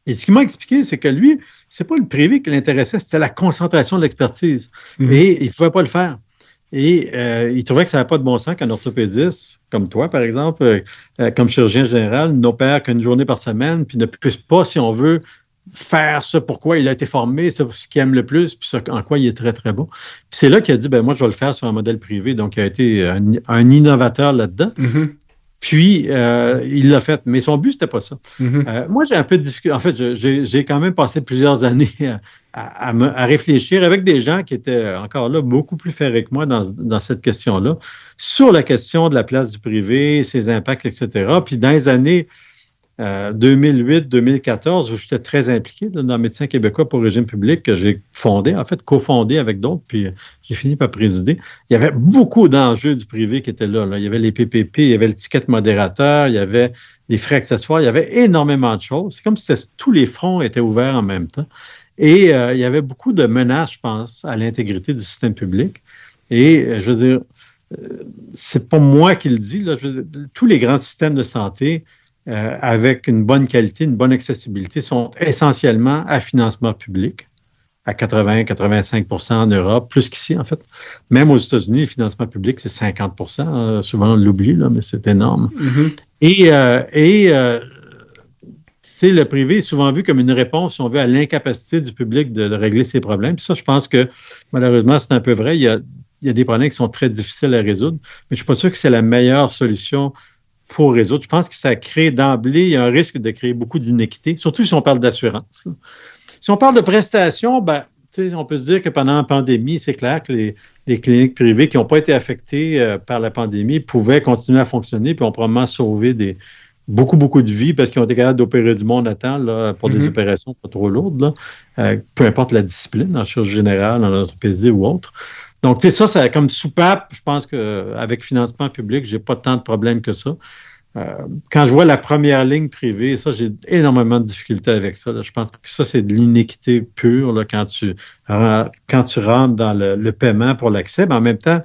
Et ce qu'il m'a expliqué, c'est que lui, c'est pas le privé qui l'intéressait, c'était la concentration de l'expertise. Et il ne pouvait pas le faire. Et il trouvait que ça n'avait pas de bon sens qu'un orthopédiste, comme toi, par exemple, comme chirurgien général, n'opère qu'une journée par semaine, puis ne puisse pas, si on veut, faire ce pourquoi il a été formé, ce qu'il aime le plus, puis ce en quoi il est très, très bon. Puis c'est là qu'il a dit, moi, je vais le faire sur un modèle privé. Donc, il a été un innovateur là-dedans. Puis, il l'a fait. Mais son but, c'était pas ça. Moi, j'ai un peu de difficulté. En fait, j'ai quand même passé plusieurs années à réfléchir avec des gens qui étaient encore là beaucoup plus ferrés que moi dans cette question-là, sur la question de la place du privé, ses impacts, etc. Puis, dans les années 2008-2014, où j'étais très impliqué dans Médecins québécois pour le régime public, que j'ai fondé, en fait, cofondé avec d'autres, puis j'ai fini par présider. Il y avait beaucoup d'enjeux du privé qui étaient là. Il y avait les PPP, il y avait le ticket modérateur, il y avait des frais accessoires, il y avait énormément de choses. C'est comme si tous les fronts étaient ouverts en même temps. Et il y avait beaucoup de menaces, je pense, à l'intégrité du système public. Et je veux dire, c'est pas moi qui le dis, là, tous les grands systèmes de santé avec une bonne qualité, une bonne accessibilité, sont essentiellement à financement public, à 80-85 % en Europe, plus qu'ici, en fait. Même aux États-Unis, le financement public, c'est 50 %. Souvent, on l'oublie, là, mais c'est énorme. Et le privé est souvent vu comme une réponse, si on veut, à l'incapacité du public de régler ses problèmes. Puis ça, je pense que, malheureusement, c'est un peu vrai. Il y a des problèmes qui sont très difficiles à résoudre, mais je ne suis pas sûr que c'est la meilleure solution pour résoudre. Je pense que ça crée d'emblée, il y a un risque de créer beaucoup d'inéquité, surtout si on parle d'assurance. Si on parle de prestations, on peut se dire que pendant la pandémie, c'est clair que les cliniques privées qui n'ont pas été affectées par la pandémie pouvaient continuer à fonctionner puis ont probablement sauvé beaucoup de vies parce qu'ils ont été capables d'opérer du monde à temps là, pour des opérations pas trop lourdes, là, peu importe la discipline, en chirurgie générale, en orthopédie ou autre. Donc, tu sais, ça, c'est comme soupape. Je pense qu'avec financement public, je n'ai pas tant de problèmes que ça. Quand je vois la première ligne privée, ça, j'ai énormément de difficultés avec ça. Là. Je pense que ça, c'est de l'iniquité pure là, quand tu rentres dans le paiement pour l'accès. Mais en même temps,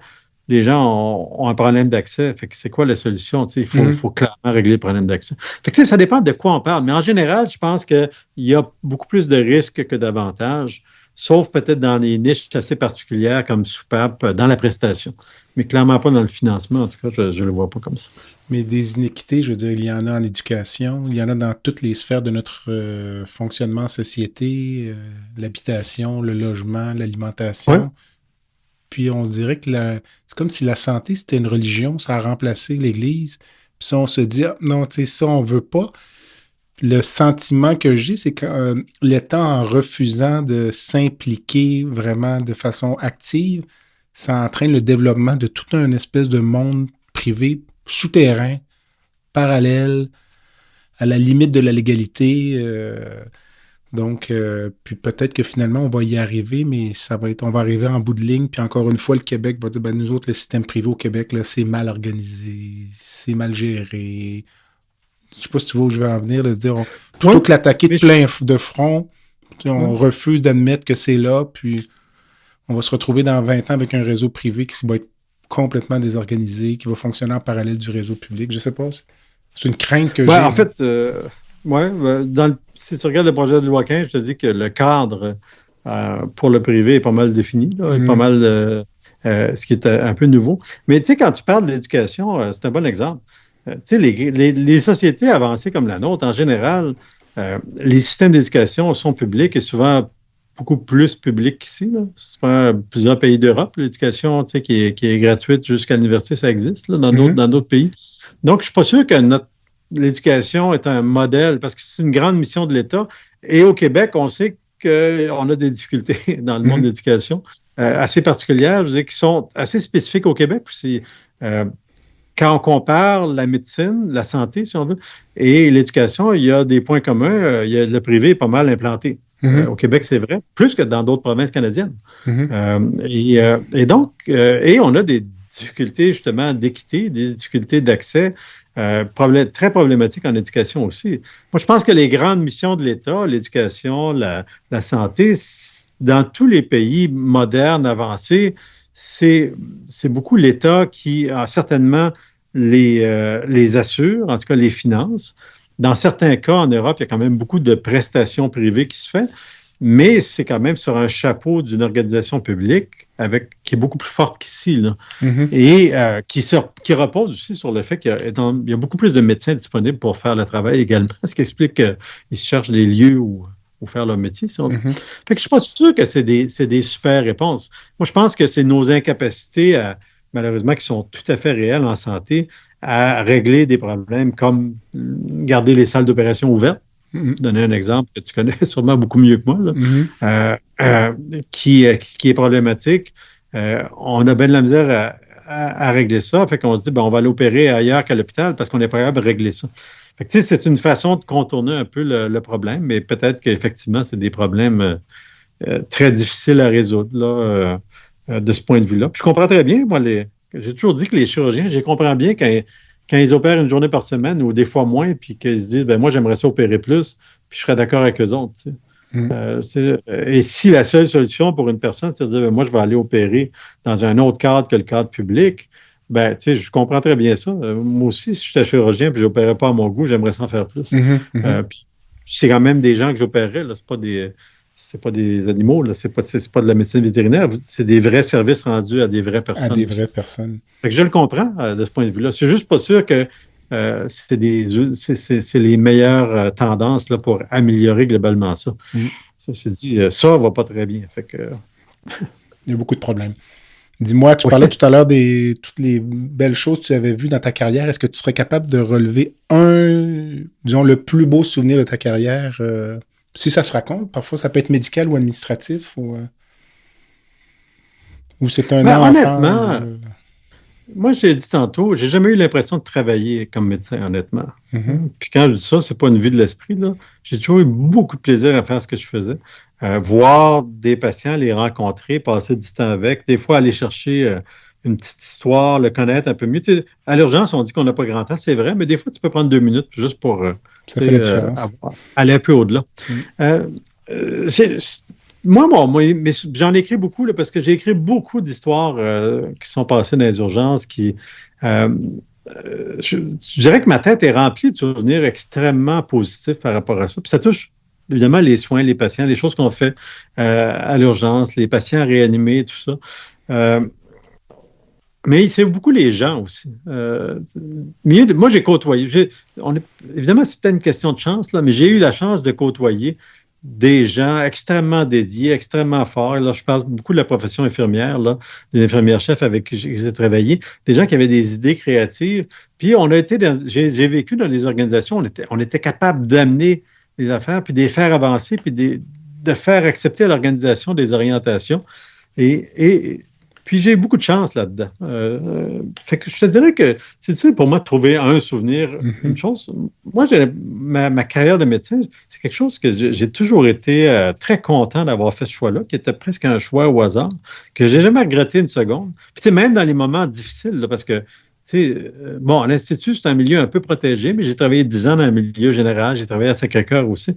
les gens ont un problème d'accès. Fait que c'est quoi la solution? Il faut clairement régler le problème d'accès. Fait que ça dépend de quoi on parle. Mais en général, je pense qu'il y a beaucoup plus de risques que d'avantages, sauf peut-être dans des niches assez particulières comme soupape dans la prestation. Mais clairement pas dans le financement. En tout cas, je ne le vois pas comme ça. Mais des inéquités, je veux dire, il y en a en éducation, il y en a dans toutes les sphères de notre fonctionnement en société, l'habitation, le logement, l'alimentation. Ouais. Puis on se dirait que c'est comme si la santé, c'était une religion, ça a remplacé l'Église. Puis ça, on se dit, non, tu sais, ça, on veut pas. Le sentiment que j'ai, c'est que l'État, en refusant de s'impliquer vraiment de façon active, ça entraîne le développement de tout un espèce de monde privé souterrain, parallèle, à la limite de la légalité. Donc, puis peut-être que finalement, on va y arriver, mais on va arriver en bout de ligne. Puis encore une fois, le Québec va dire, nous autres, le système privé au Québec, là, c'est mal organisé, c'est mal géré. Je ne sais pas si tu vois où je vais en venir, de dire, plutôt que l'attaquer de plein de front, on refuse d'admettre que c'est là, puis on va se retrouver dans 20 ans avec un réseau privé qui va être complètement désorganisé, qui va fonctionner en parallèle du réseau public. Je ne sais pas, c'est une crainte que j'ai. En fait, si tu regardes le projet de loi 15, je te dis que le cadre pour le privé est pas mal défini, là, est pas mal ce qui est un peu nouveau. Mais tu sais, quand tu parles de l'éducation, c'est un bon exemple. Tu sais, les sociétés avancées comme la nôtre, en général, les systèmes d'éducation sont publics et souvent beaucoup plus publics qu'ici. C'est pas plusieurs pays d'Europe, l'éducation qui est gratuite jusqu'à l'université, ça existe là, dans d'autres pays. Donc, je ne suis pas sûr que l'éducation est un modèle, parce que c'est une grande mission de l'État. Et au Québec, on sait qu'on a des difficultés dans le monde de l'éducation assez particulières, je veux dire, qui sont assez spécifiques au Québec aussi. Quand on compare la médecine, la santé, si on veut, et l'éducation, il y a des points communs. Le privé est pas mal implanté. Au Québec, c'est vrai, plus que dans d'autres provinces canadiennes. Et donc, on a des difficultés justement d'équité, des difficultés d'accès, très problématiques en éducation aussi. Moi, je pense que les grandes missions de l'État, l'éducation, la santé, dans tous les pays modernes, avancés, c'est beaucoup l'État qui a certainement les assure, en tout cas les finance. Dans certains cas, en Europe, il y a quand même beaucoup de prestations privées qui se font, mais c'est quand même sur un chapeau d'une organisation publique qui est beaucoup plus forte qu'ici, là, et qui repose aussi sur le fait qu'il y a beaucoup plus de médecins disponibles pour faire le travail également, ce qui explique qu'ils cherchent des lieux où faire leur métier. Si on veut. Fait que je ne suis pas sûr que c'est des super réponses. Moi, je pense que c'est nos incapacités, malheureusement, qui sont tout à fait réelles en santé, à régler des problèmes comme garder les salles d'opération ouvertes. Donner un exemple que tu connais sûrement beaucoup mieux que moi, là, qui est problématique. On a bien de la misère à régler ça. Fait qu'on se dit, on va l'opérer ailleurs qu'à l'hôpital parce qu'on est pas capable de régler ça. Fait que, c'est une façon de contourner un peu le problème, mais peut-être qu'effectivement, c'est des problèmes très difficiles à résoudre là, de ce point de vue-là. Puis je comprends très bien, moi, j'ai toujours dit que les chirurgiens, je comprends bien quand ils opèrent une journée par semaine ou des fois moins, puis qu'ils se disent, moi, j'aimerais ça opérer plus, puis je serais d'accord avec eux autres. Et si la seule solution pour une personne, c'est de dire, moi, je vais aller opérer dans un autre cadre que le cadre public, je comprends très bien ça. Moi aussi, si j'étais chirurgien et je n'opérais pas à mon goût, j'aimerais ça en faire plus. Puis c'est quand même des gens que j'opérerais, là, c'est pas des animaux, là, c'est pas de la médecine vétérinaire, c'est des vrais services rendus à des vraies personnes. À des vraies personnes. Fait que je le comprends de ce point de vue-là. Je suis juste pas sûr que c'est les meilleures tendances là, pour améliorer globalement ça. Ça, c'est dit, ça va pas très bien. Fait que... Il y a beaucoup de problèmes. Dis-moi, tu parlais tout à l'heure de toutes les belles choses que tu avais vues dans ta carrière. Est-ce que tu serais capable de relever le plus beau souvenir de ta carrière? Si ça se raconte, parfois ça peut être médical ou administratif ou c'est un ensemble. Honnêtement, moi, je l'ai dit tantôt, j'ai jamais eu l'impression de travailler comme médecin, honnêtement. Puis quand je dis ça, c'est pas une vue de l'esprit, là. J'ai toujours eu beaucoup de plaisir à faire ce que je faisais. Voir des patients, les rencontrer, passer du temps avec, des fois aller chercher une petite histoire, le connaître un peu mieux. Tu sais, à l'urgence, on dit qu'on n'a pas grand temps, c'est vrai, mais des fois, tu peux prendre 2 minutes juste pour ça fait la différence. aller un peu au-delà. Mais j'en ai écrit beaucoup là, parce que j'ai écrit beaucoup d'histoires qui sont passées dans les urgences. Je dirais que ma tête est remplie de souvenirs extrêmement positifs par rapport à ça. Puis ça touche évidemment les soins, les patients, les choses qu'on fait à l'urgence, les patients réanimés, tout ça. Mais c'est beaucoup les gens aussi. Moi, j'ai côtoyé. Évidemment, c'est peut-être une question de chance, là, mais j'ai eu la chance de côtoyer des gens extrêmement dédiés, extrêmement forts. Là, je parle beaucoup de la profession infirmière, là, des infirmières-chefs avec qui j'ai travaillé, des gens qui avaient des idées créatives. Puis, j'ai vécu dans des organisations, on était capable d'amener des affaires, puis de les faire avancer, puis de faire accepter à l'organisation des orientations. Puis j'ai eu beaucoup de chance là-dedans. Fait que je te dirais que c'est difficile pour moi de trouver un souvenir, une chose. Moi, ma carrière de médecin, c'est quelque chose que j'ai toujours été très content d'avoir fait ce choix-là, qui était presque un choix au hasard, que j'ai jamais regretté une seconde. Puis même dans les moments difficiles, là, parce que à l'Institut, c'est un milieu un peu protégé, mais j'ai travaillé 10 ans dans le milieu général, j'ai travaillé à Sacré-Cœur aussi.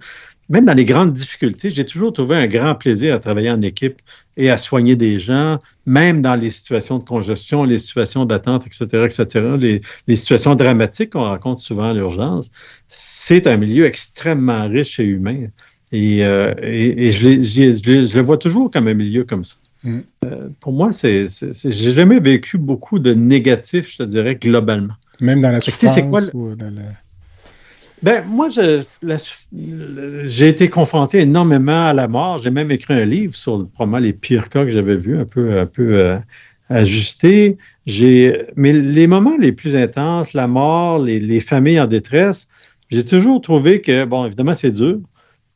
Même dans les grandes difficultés, j'ai toujours trouvé un grand plaisir à travailler en équipe et à soigner des gens, même dans les situations de congestion, les situations d'attente, etc., les situations dramatiques qu'on rencontre souvent à l'urgence. C'est un milieu extrêmement riche et humain. Et je le vois toujours comme un milieu comme ça. Pour moi, j'ai jamais vécu beaucoup de négatifs, je te dirais, globalement. Même dans la souffrance ou dans moi, j'ai été confronté énormément à la mort. J'ai même écrit un livre sur probablement les pires cas que j'avais vus, un peu ajustés. Mais les moments les plus intenses, la mort, les familles en détresse, j'ai toujours trouvé que, bon, évidemment, c'est dur,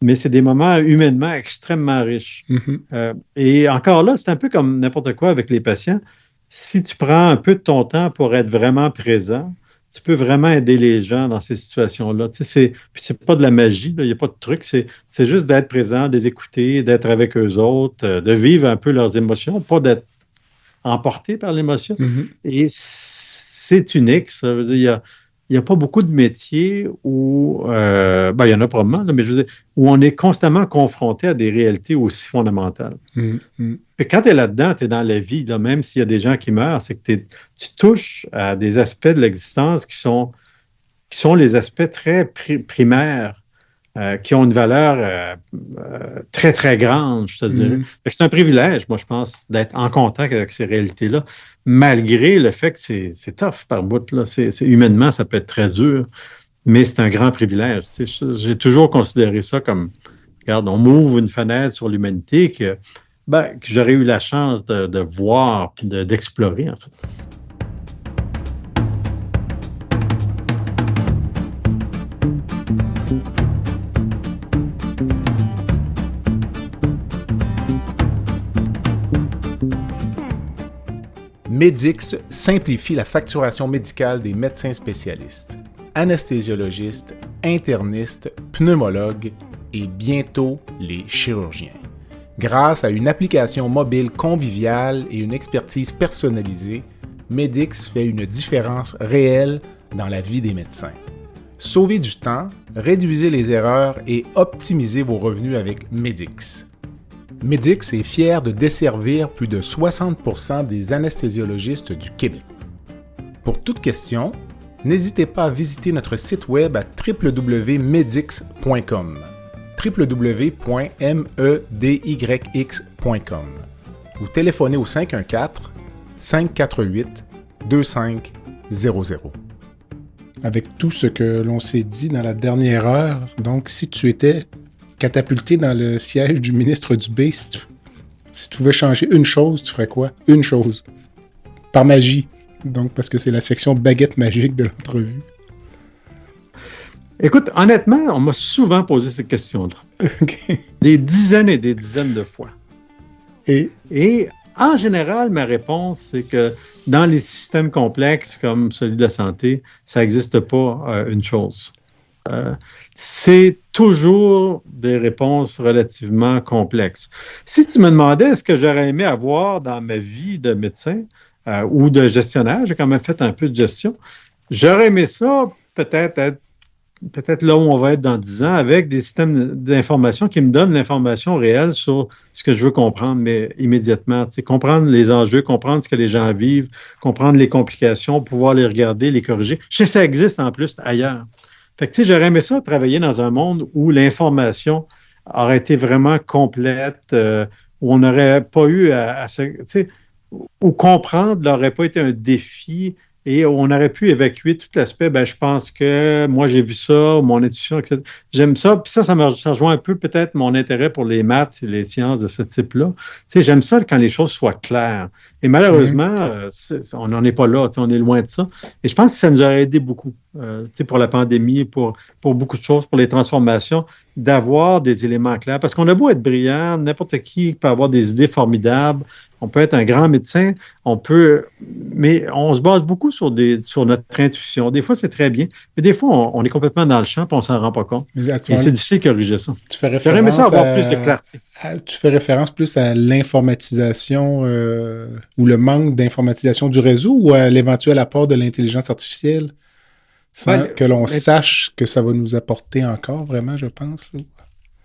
mais c'est des moments humainement extrêmement riches. Et encore là, c'est un peu comme n'importe quoi avec les patients. Si tu prends un peu de ton temps pour être vraiment présent, tu peux vraiment aider les gens dans ces situations-là. C'est pas de la magie, il n'y a pas de truc, c'est juste d'être présent, de les écouter, d'être avec eux autres, de vivre un peu leurs émotions, pas d'être emporté par l'émotion. Et c'est unique, ça veut dire, il n'y a pas beaucoup de métiers où, il y en a probablement, là, mais je veux dire, où on est constamment confronté à des réalités aussi fondamentales. Et quand tu es là-dedans, tu es dans la vie, là, même s'il y a des gens qui meurent, c'est que tu touches à des aspects de l'existence qui sont les aspects très primaires, qui ont une valeur très, très grande, je te dirais. Fait que c'est un privilège, moi, je pense, d'être en contact avec ces réalités-là, malgré le fait que c'est tough par bout. Là. Humainement, ça peut être très dur, mais c'est un grand privilège. J'ai toujours considéré ça comme, regarde, on m'ouvre une fenêtre sur l'humanité que j'aurais eu la chance de voir et d'explorer, en fait. Medix simplifie la facturation médicale des médecins spécialistes, anesthésiologistes, internistes, pneumologues et bientôt les chirurgiens. Grâce à une application mobile conviviale et une expertise personnalisée, Medix fait une différence réelle dans la vie des médecins. Sauvez du temps, réduisez les erreurs et optimisez vos revenus avec Medix. Medix est fier de desservir plus de 60% des anesthésiologistes du Québec. Pour toute question, n'hésitez pas à visiter notre site web à www.medix.com www.medyx.com ou téléphonez au 514-548-2500. Avec tout ce que l'on s'est dit dans la dernière heure, donc si tu étais catapulté dans le siège du ministre Dubé, si tu pouvais changer une chose, tu ferais quoi? Une chose. Par magie. Donc, parce que c'est la section baguette magique de l'entrevue. Écoute, honnêtement, on m'a souvent posé cette question-là. Okay. Des dizaines et des dizaines de fois. Et en général, ma réponse, c'est que dans les systèmes complexes comme celui de la santé, ça n'existe pas une chose. C'est toujours des réponses relativement complexes. Si tu me demandais est-ce que j'aurais aimé avoir dans ma vie de médecin ou de gestionnaire, j'ai quand même fait un peu de gestion, j'aurais aimé ça peut-être être peut-être là où on va être dans 10 ans, avec des systèmes d'information qui me donnent l'information réelle sur ce que je veux comprendre, mais immédiatement. Tu sais, comprendre les enjeux, comprendre ce que les gens vivent, comprendre les complications, pouvoir les regarder, les corriger. Je sais que ça existe en plus ailleurs. Fait que, tu sais, j'aurais aimé ça travailler dans un monde où l'information aurait été vraiment complète, où on n'aurait pas eu à se... Tu sais, où comprendre n'aurait pas été un défi et on aurait pu évacuer tout l'aspect, je pense que moi j'ai vu ça, mon intuition, etc. J'aime ça, puis ça rejoint un peu peut-être mon intérêt pour les maths et les sciences de ce type-là. Tu sais, j'aime ça quand les choses soient claires. Et malheureusement, on n'en est pas là, on est loin de ça. Et je pense que ça nous aurait aidé beaucoup, pour la pandémie, pour beaucoup de choses, pour les transformations, d'avoir des éléments clairs. Parce qu'on a beau être brillant, n'importe qui peut avoir des idées formidables, on peut être un grand médecin, mais on se base beaucoup sur notre intuition. Des fois, c'est très bien, mais des fois, on est complètement dans le champ et on ne s'en rend pas compte. Et c'est difficile de corriger ça. J'aurais aimé ça avoir plus de clarté. Tu fais référence plus à l'informatisation ou le manque d'informatisation du réseau ou à l'éventuel apport de l'intelligence artificielle sans que l'on sache que ça va nous apporter encore, vraiment, je pense.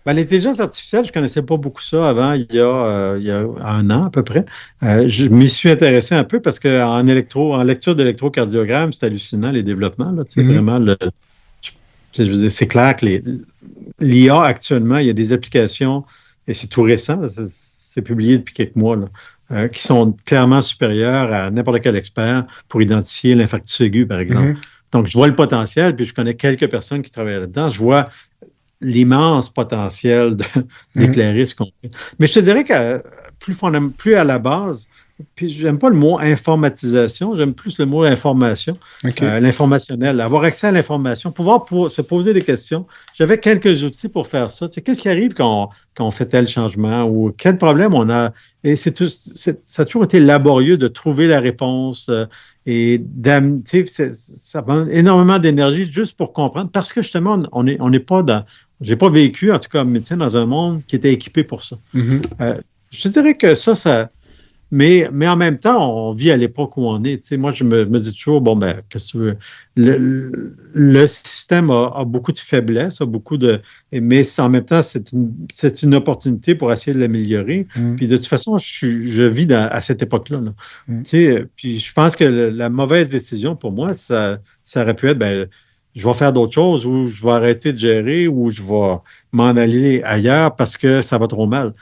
L'intelligence artificielle, je ne connaissais pas beaucoup ça avant, il y a 1 an à peu près. Je m'y suis intéressé un peu parce qu'en lecture d'électrocardiogramme, c'est hallucinant les développements. Là, vraiment, je veux dire, c'est clair que l'IA actuellement, il y a des applications, et c'est tout récent, c'est publié depuis quelques mois, là, qui sont clairement supérieures à n'importe quel expert pour identifier l'infarctus aigu, par exemple. Donc, je vois le potentiel, puis je connais quelques personnes qui travaillent là-dedans. Je vois l'immense potentiel d'éclairer ce qu'on fait. Mais je te dirais que plus à la base, puis j'aime pas le mot informatisation, j'aime plus le mot information, l'informationnel, avoir accès à l'information, pouvoir se poser des questions. J'avais quelques outils pour faire ça. Tu sais, qu'est-ce qui arrive quand on fait tel changement ou quel problème on a? Et ça a toujours été laborieux de trouver la réponse et ça prend énormément d'énergie juste pour comprendre parce que justement, on n'est pas dans... J'ai pas vécu, en tout cas, comme médecin, dans un monde qui était équipé pour ça. Je te dirais que ça... Mais en même temps, on vit à l'époque où on est. Tu sais, moi, je me dis toujours, qu'est-ce que tu veux? Le système a beaucoup de faiblesses, mais en même temps, c'est une opportunité pour essayer de l'améliorer. Puis de toute façon, je vis à cette époque-là. Là. Tu sais, puis je pense que la mauvaise décision pour moi, ça aurait pu être, je vais faire d'autres choses ou je vais arrêter de gérer ou je vais m'en aller ailleurs parce que ça va trop mal.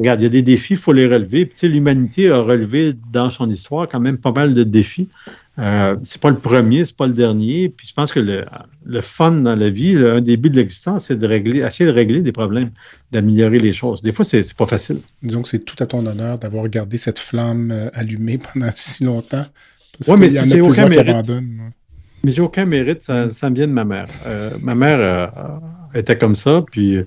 Regarde, il y a des défis, il faut les relever. Puis, l'humanité a relevé dans son histoire quand même pas mal de défis. C'est pas le premier, c'est pas le dernier. Puis je pense que le fun dans la vie, un des buts de l'existence, c'est essayer de régler des problèmes, d'améliorer les choses. Des fois, c'est pas facile. Disons que c'est tout à ton honneur d'avoir gardé cette flamme allumée pendant si longtemps. Oui, mais il y en a plusieurs qui abandonnent. Mais j'ai aucun mérite, ça me vient de ma mère. Ma mère était comme ça, puis...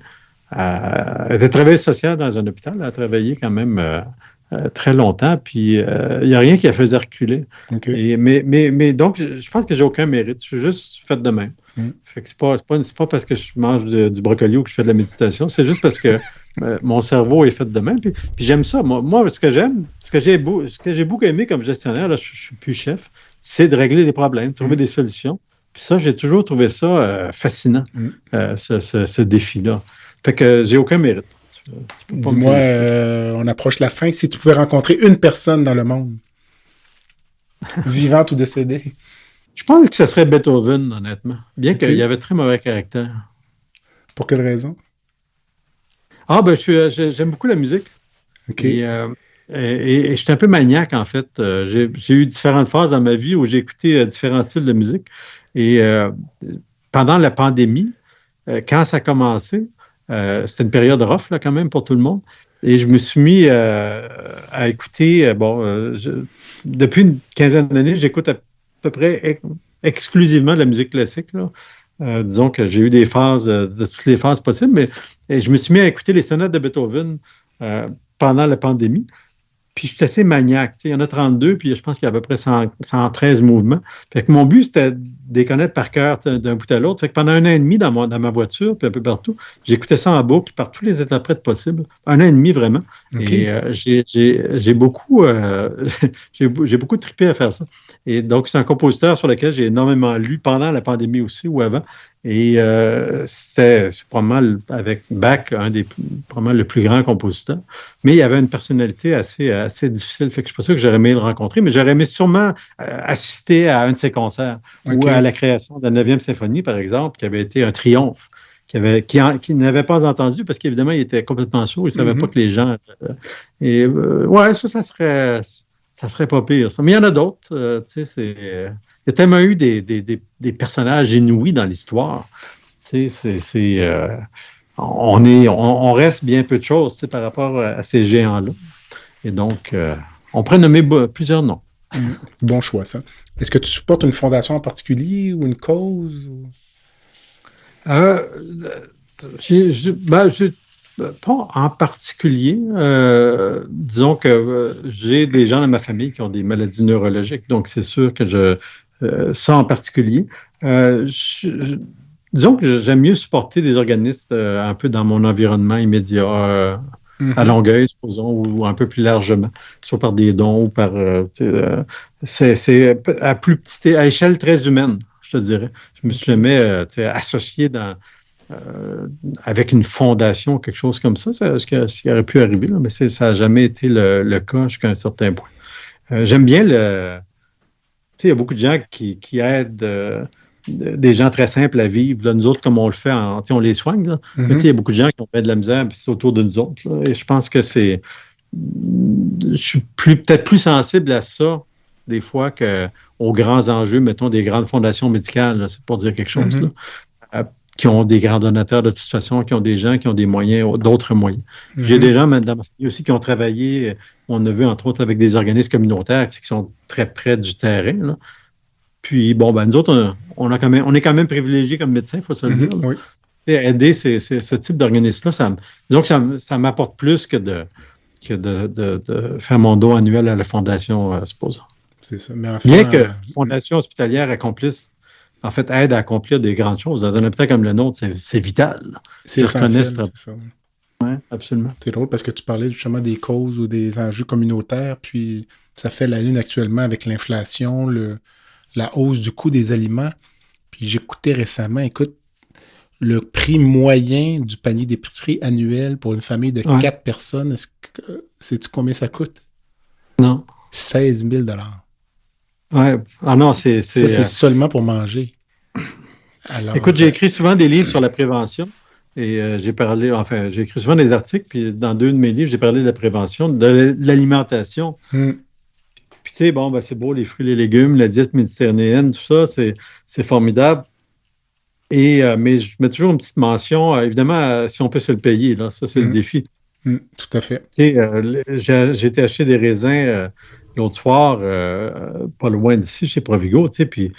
elle était travailleuse sociale dans un hôpital. Elle a travaillé quand même très longtemps, puis il n'y a rien qui la faisait reculer. Mais donc, je pense que j'ai aucun mérite. Je suis juste fait de même. Fait que c'est pas parce que je mange du brocoli ou que je fais de la méditation, c'est juste parce que mon cerveau est fait de même. Puis j'aime ça. Moi, ce que j'aime, ce que j'ai beaucoup aimé comme gestionnaire, là, je ne suis plus chef, c'est de régler des problèmes, trouver des solutions. Puis ça, j'ai toujours trouvé ça fascinant, ce défi-là. Fait que j'ai aucun mérite. Dis-moi, on approche la fin. Si tu pouvais rencontrer une personne dans le monde, vivante ou décédée? Je pense que ce serait Beethoven, honnêtement. Bien qu'il avait très mauvais caractère. Pour quelle raison? J'aime beaucoup la musique. Et je suis un peu maniaque, en fait. J'ai eu différentes phases dans ma vie où j'ai écouté différents styles de musique. Et pendant la pandémie, quand ça a commencé, c'était une période rough, là, quand même, pour tout le monde. Et je me suis mis à écouter, depuis une quinzaine d'années, j'écoute à peu près exclusivement de la musique classique, là. Disons que j'ai eu des phases, de toutes les phases possibles, mais je me suis mis à écouter les sonates de Beethoven pendant la pandémie. Puis je suis assez maniaque. Il y en a 32, puis je pense qu'il y a à peu près 113 mouvements. Fait que mon but, c'était de les connaître par cœur d'un bout à l'autre. Fait que pendant 1 an et demi dans ma voiture, puis un peu partout, j'écoutais ça en boucle par tous les interprètes possibles. 1 an et demi, vraiment. Okay. Et j'ai beaucoup trippé à faire ça. Et donc, c'est un compositeur sur lequel j'ai énormément lu pendant la pandémie aussi ou avant. Et c'était probablement, avec Bach, probablement le plus grand compositeur. Mais il avait une personnalité assez difficile. Fait que je ne suis pas sûr que j'aurais aimé le rencontrer, mais j'aurais aimé sûrement assister à un de ses concerts ou à la création de la 9e symphonie, par exemple, qui avait été un triomphe, qui n'avait pas entendu parce qu'évidemment, il était complètement sourd. Il ne savait pas que les gens... ça serait pas pire. Ça. Mais il y en a d'autres. Il y a tellement eu des personnages inouïs dans l'histoire. On reste bien peu de choses par rapport à ces géants-là. Et donc, on pourrait nommer plusieurs noms. Bon choix, ça. Est-ce que tu supportes une fondation en particulier ou une cause? Pas en particulier. Disons que j'ai des gens dans ma famille qui ont des maladies neurologiques, donc c'est sûr que ça en particulier. Disons que j'aime mieux supporter des organismes un peu dans mon environnement immédiat, à Longueuil, supposons, ou un peu plus largement, soit par des dons ou par... c'est à échelle très humaine, je te dirais. Je me suis jamais associé avec une fondation, quelque chose comme ça, ce qui aurait pu arriver, là, mais ça n'a jamais été le cas jusqu'à un certain point. J'aime bien il y a beaucoup de gens qui aident des gens très simples à vivre. Là, nous autres, comme on le fait, on les soigne. Là. Mais il y a beaucoup de gens qui ont fait de la misère, puis c'est autour de nous autres. Là, et je pense que je suis peut-être plus sensible à ça, des fois, qu'aux grands enjeux, mettons, des grandes fondations médicales, là, c'est pour dire quelque chose, là, qui ont des grands donateurs de toute façon, qui ont des gens qui ont des moyens, d'autres moyens. J'ai des gens dans ma famille aussi qui ont travaillé, on a vu entre autres avec des organismes communautaires qui sont très près du terrain. Là. Puis, nous autres, on est quand même privilégiés comme médecins, il faut se le dire. Oui. Aider ce type d'organisme-là, disons que ça m'apporte plus que de faire mon don annuel à la Fondation, supposons. C'est ça. Mais enfin, bien que la Fondation hospitalière aide à accomplir des grandes choses. Dans un hôpital comme le nôtre, c'est vital. C'est essentiel, c'est ça. Oui, absolument. C'est drôle parce que tu parlais justement des causes ou des enjeux communautaires, puis ça fait la lune actuellement avec l'inflation, la hausse du coût des aliments. Puis j'écoutais récemment, le prix moyen du panier d'épicerie annuel pour une famille de 4 personnes, sais-tu combien ça coûte? Non. 16 000 Ouais. Ah non, c'est seulement pour manger. Alors, écoute, j'ai écrit souvent des livres sur la prévention et j'ai écrit souvent des articles, puis dans 2 de mes livres, j'ai parlé de la prévention, de l'alimentation. Puis tu sais, c'est beau, les fruits et les légumes, la diète méditerranéenne, tout ça, c'est formidable. Mais je mets toujours une petite mention, évidemment, si on peut se le payer, là, ça, c'est le défi. Tout à fait. Tu sais, j'ai été acheter des raisins l'autre soir, pas loin d'ici, chez Provigo, tu sais, puis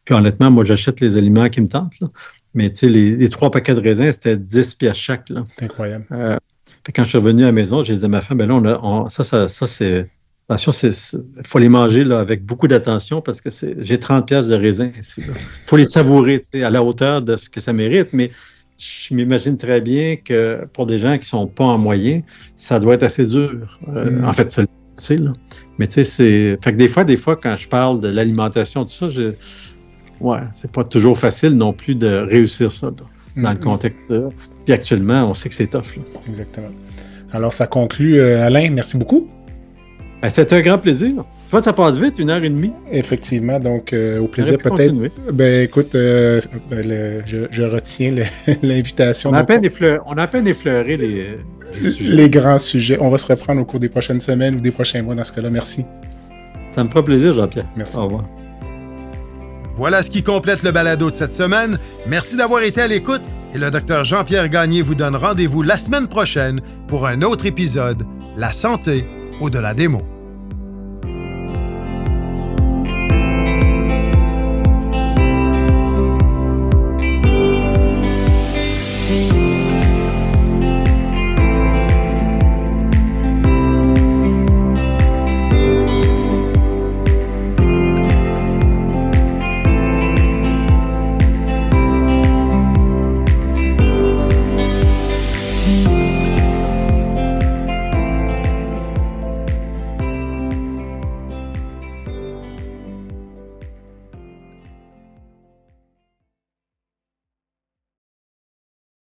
honnêtement, moi, j'achète les aliments qui me tentent, là. Mais tu sais, les 3 paquets de raisins, c'était 10 piastres chaque, là. C'est incroyable. Quand je suis revenu à la maison, j'ai dit à ma femme, ça c'est... Attention, il faut les manger là, avec beaucoup d'attention parce que j'ai 30 piastres de raisins ici. Il faut les savourer à la hauteur de ce que ça mérite, mais je m'imagine très bien que pour des gens qui ne sont pas en moyen, ça doit être assez dur. En fait, ça c'est là. Mais tu sais, fait que des fois, quand je parle de l'alimentation, tout ça, c'est pas toujours facile non plus de réussir ça là, dans le contexte. Puis actuellement, on sait que c'est tough. Là. Exactement. Alors, ça conclut. Alain, merci beaucoup. C'était un grand plaisir. Tu vois, ça passe vite, 1h30. Effectivement, donc au plaisir peut-être. Écoute, je retiens l'invitation. On a à peine effleuré les grands sujets. On va se reprendre au cours des prochaines semaines ou des prochains mois dans ce cas-là. Merci. Ça me fera plaisir, Jean-Pierre. Merci. Au revoir. Voilà ce qui complète le balado de cette semaine. Merci d'avoir été à l'écoute et le Dr Jean-Pierre Gagné vous donne rendez-vous la semaine prochaine pour un autre épisode, La santé au-delà des mots.